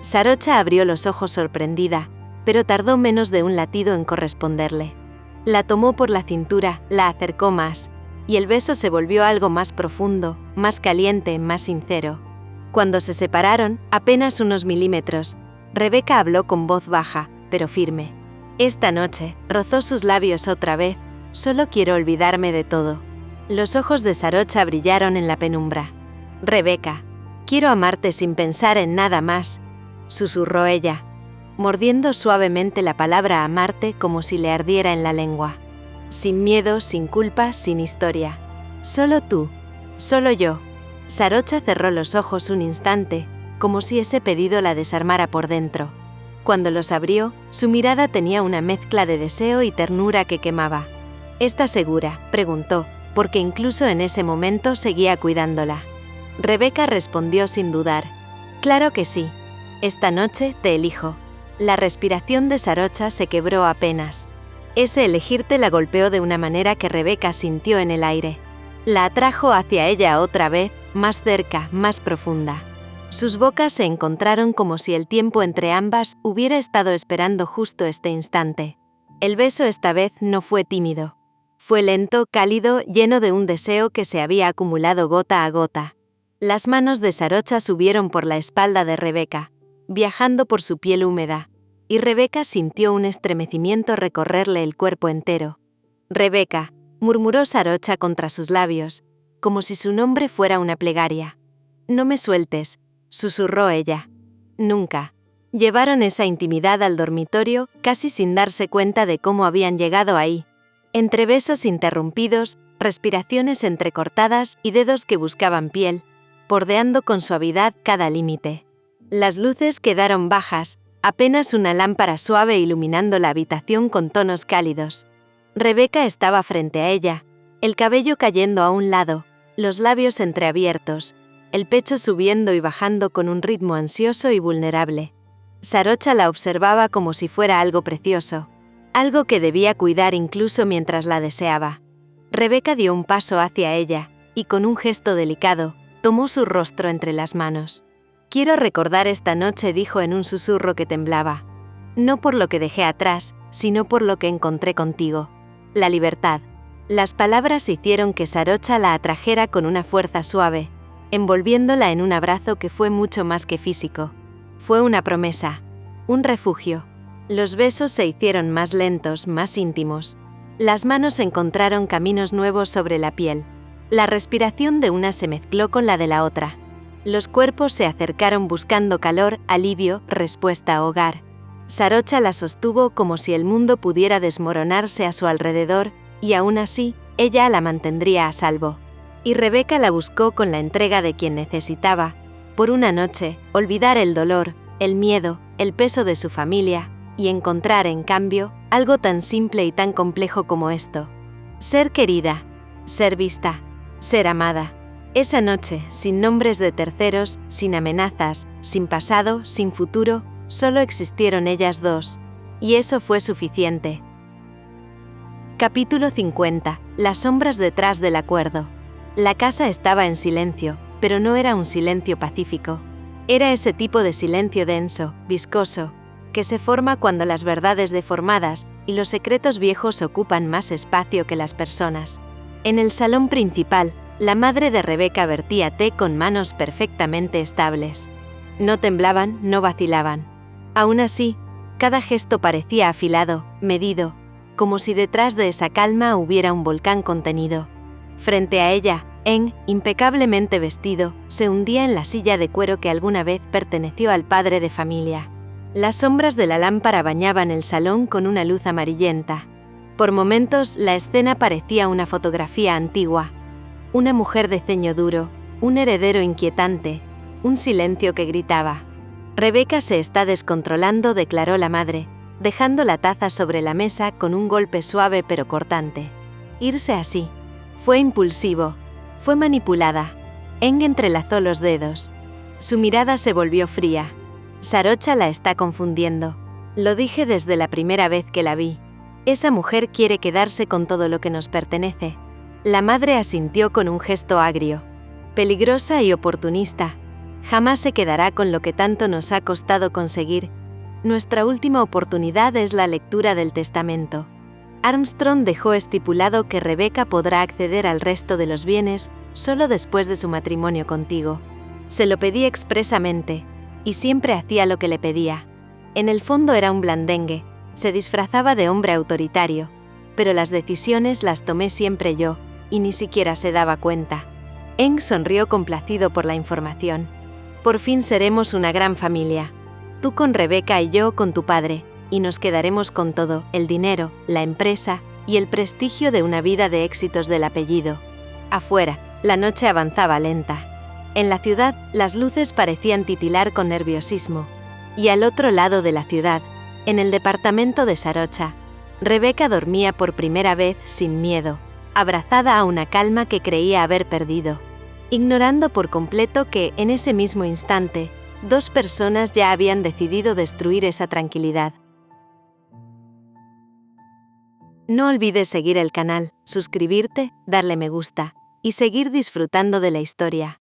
Sarocha abrió los ojos sorprendida, pero tardó menos de un latido en corresponderle. La tomó por la cintura, la acercó más, y el beso se volvió algo más profundo, más caliente, más sincero. Cuando se separaron, apenas unos milímetros, Rebeca habló con voz baja, pero firme. Esta noche, rozó sus labios otra vez, solo quiero olvidarme de todo. Los ojos de Sarocha brillaron en la penumbra. Rebeca, quiero amarte sin pensar en nada más, susurró ella, mordiendo suavemente la palabra amarte como si le ardiera en la lengua. Sin miedo, sin culpa, sin historia. Solo tú, solo yo. Sarocha cerró los ojos un instante, como si ese pedido la desarmara por dentro. Cuando los abrió, su mirada tenía una mezcla de deseo y ternura que quemaba. ¿Estás segura?, preguntó, porque incluso en ese momento seguía cuidándola. Rebeca respondió sin dudar. Claro que sí. Esta noche te elijo. La respiración de Sarocha se quebró apenas. Ese elegirte la golpeó de una manera que Rebeca sintió en el aire. La atrajo hacia ella otra vez, más cerca, más profunda. Sus bocas se encontraron como si el tiempo entre ambas hubiera estado esperando justo este instante. El beso esta vez no fue tímido. Fue lento, cálido, lleno de un deseo que se había acumulado gota a gota. Las manos de Sarocha subieron por la espalda de Rebeca, viajando por su piel húmeda, y Rebeca sintió un estremecimiento recorrerle el cuerpo entero. Rebeca, murmuró Sarocha contra sus labios, como si su nombre fuera una plegaria. No me sueltes, susurró ella. Nunca. Llevaron esa intimidad al dormitorio, casi sin darse cuenta de cómo habían llegado ahí. Entre besos interrumpidos, respiraciones entrecortadas y dedos que buscaban piel, bordeando con suavidad cada límite. Las luces quedaron bajas, apenas una lámpara suave iluminando la habitación con tonos cálidos. Rebeca estaba frente a ella, el cabello cayendo a un lado, los labios entreabiertos, el pecho subiendo y bajando con un ritmo ansioso y vulnerable. Sarocha la observaba como si fuera algo precioso, algo que debía cuidar incluso mientras la deseaba. Rebeca dio un paso hacia ella, y con un gesto delicado, tomó su rostro entre las manos. Quiero recordar esta noche, dijo en un susurro que temblaba. No por lo que dejé atrás, sino por lo que encontré contigo. La libertad. Las palabras hicieron que Sarocha la atrajera con una fuerza suave, envolviéndola en un abrazo que fue mucho más que físico. Fue una promesa, un refugio. Los besos se hicieron más lentos, más íntimos. Las manos encontraron caminos nuevos sobre la piel. La respiración de una se mezcló con la de la otra. Los cuerpos se acercaron buscando calor, alivio, respuesta, hogar. Sarocha la sostuvo como si el mundo pudiera desmoronarse a su alrededor, y aún así, ella la mantendría a salvo. Y Rebeca la buscó con la entrega de quien necesitaba, por una noche, olvidar el dolor, el miedo, el peso de su familia, y encontrar, en cambio, algo tan simple y tan complejo como esto. Ser querida, ser vista, ser amada. Esa noche, sin nombres de terceros, sin amenazas, sin pasado, sin futuro, solo existieron ellas dos. Y eso fue suficiente. Capítulo 50. Las sombras detrás del acuerdo. La casa estaba en silencio, pero no era un silencio pacífico. Era ese tipo de silencio denso, viscoso, que se forma cuando las verdades deformadas y los secretos viejos ocupan más espacio que las personas. En el salón principal, la madre de Rebeca vertía té con manos perfectamente estables. No temblaban, no vacilaban. Aún así, cada gesto parecía afilado, medido, como si detrás de esa calma hubiera un volcán contenido. Frente a ella, En, impecablemente vestido, se hundía en la silla de cuero que alguna vez perteneció al padre de familia. Las sombras de la lámpara bañaban el salón con una luz amarillenta. Por momentos, la escena parecía una fotografía antigua. Una mujer de ceño duro, un heredero inquietante, un silencio que gritaba. Rebeca se está descontrolando, declaró la madre, dejando la taza sobre la mesa con un golpe suave pero cortante. Irse así. Fue impulsivo. Fue manipulada. Eng entrelazó los dedos. Su mirada se volvió fría. Sarocha la está confundiendo. Lo dije desde la primera vez que la vi. Esa mujer quiere quedarse con todo lo que nos pertenece. La madre asintió con un gesto agrio. Peligrosa y oportunista. Jamás se quedará con lo que tanto nos ha costado conseguir. Nuestra última oportunidad es la lectura del testamento. Armstrong dejó estipulado que Rebeca podrá acceder al resto de los bienes solo después de su matrimonio contigo. Se lo pedí expresamente, y siempre hacía lo que le pedía. En el fondo era un blandengue, se disfrazaba de hombre autoritario, pero las decisiones las tomé siempre yo, y ni siquiera se daba cuenta. Eng sonrió complacido por la información. Por fin seremos una gran familia. Tú con Rebeca y yo con tu padre, y nos quedaremos con todo, el dinero, la empresa y el prestigio de una vida de éxitos del apellido. Afuera, la noche avanzaba lenta. En la ciudad, las luces parecían titilar con nerviosismo. Y al otro lado de la ciudad, en el departamento de Sarocha, Rebeca dormía por primera vez sin miedo, abrazada a una calma que creía haber perdido, ignorando por completo que, en ese mismo instante, dos personas ya habían decidido destruir esa tranquilidad. No olvides seguir el canal, suscribirte, darle me gusta y seguir disfrutando de la historia.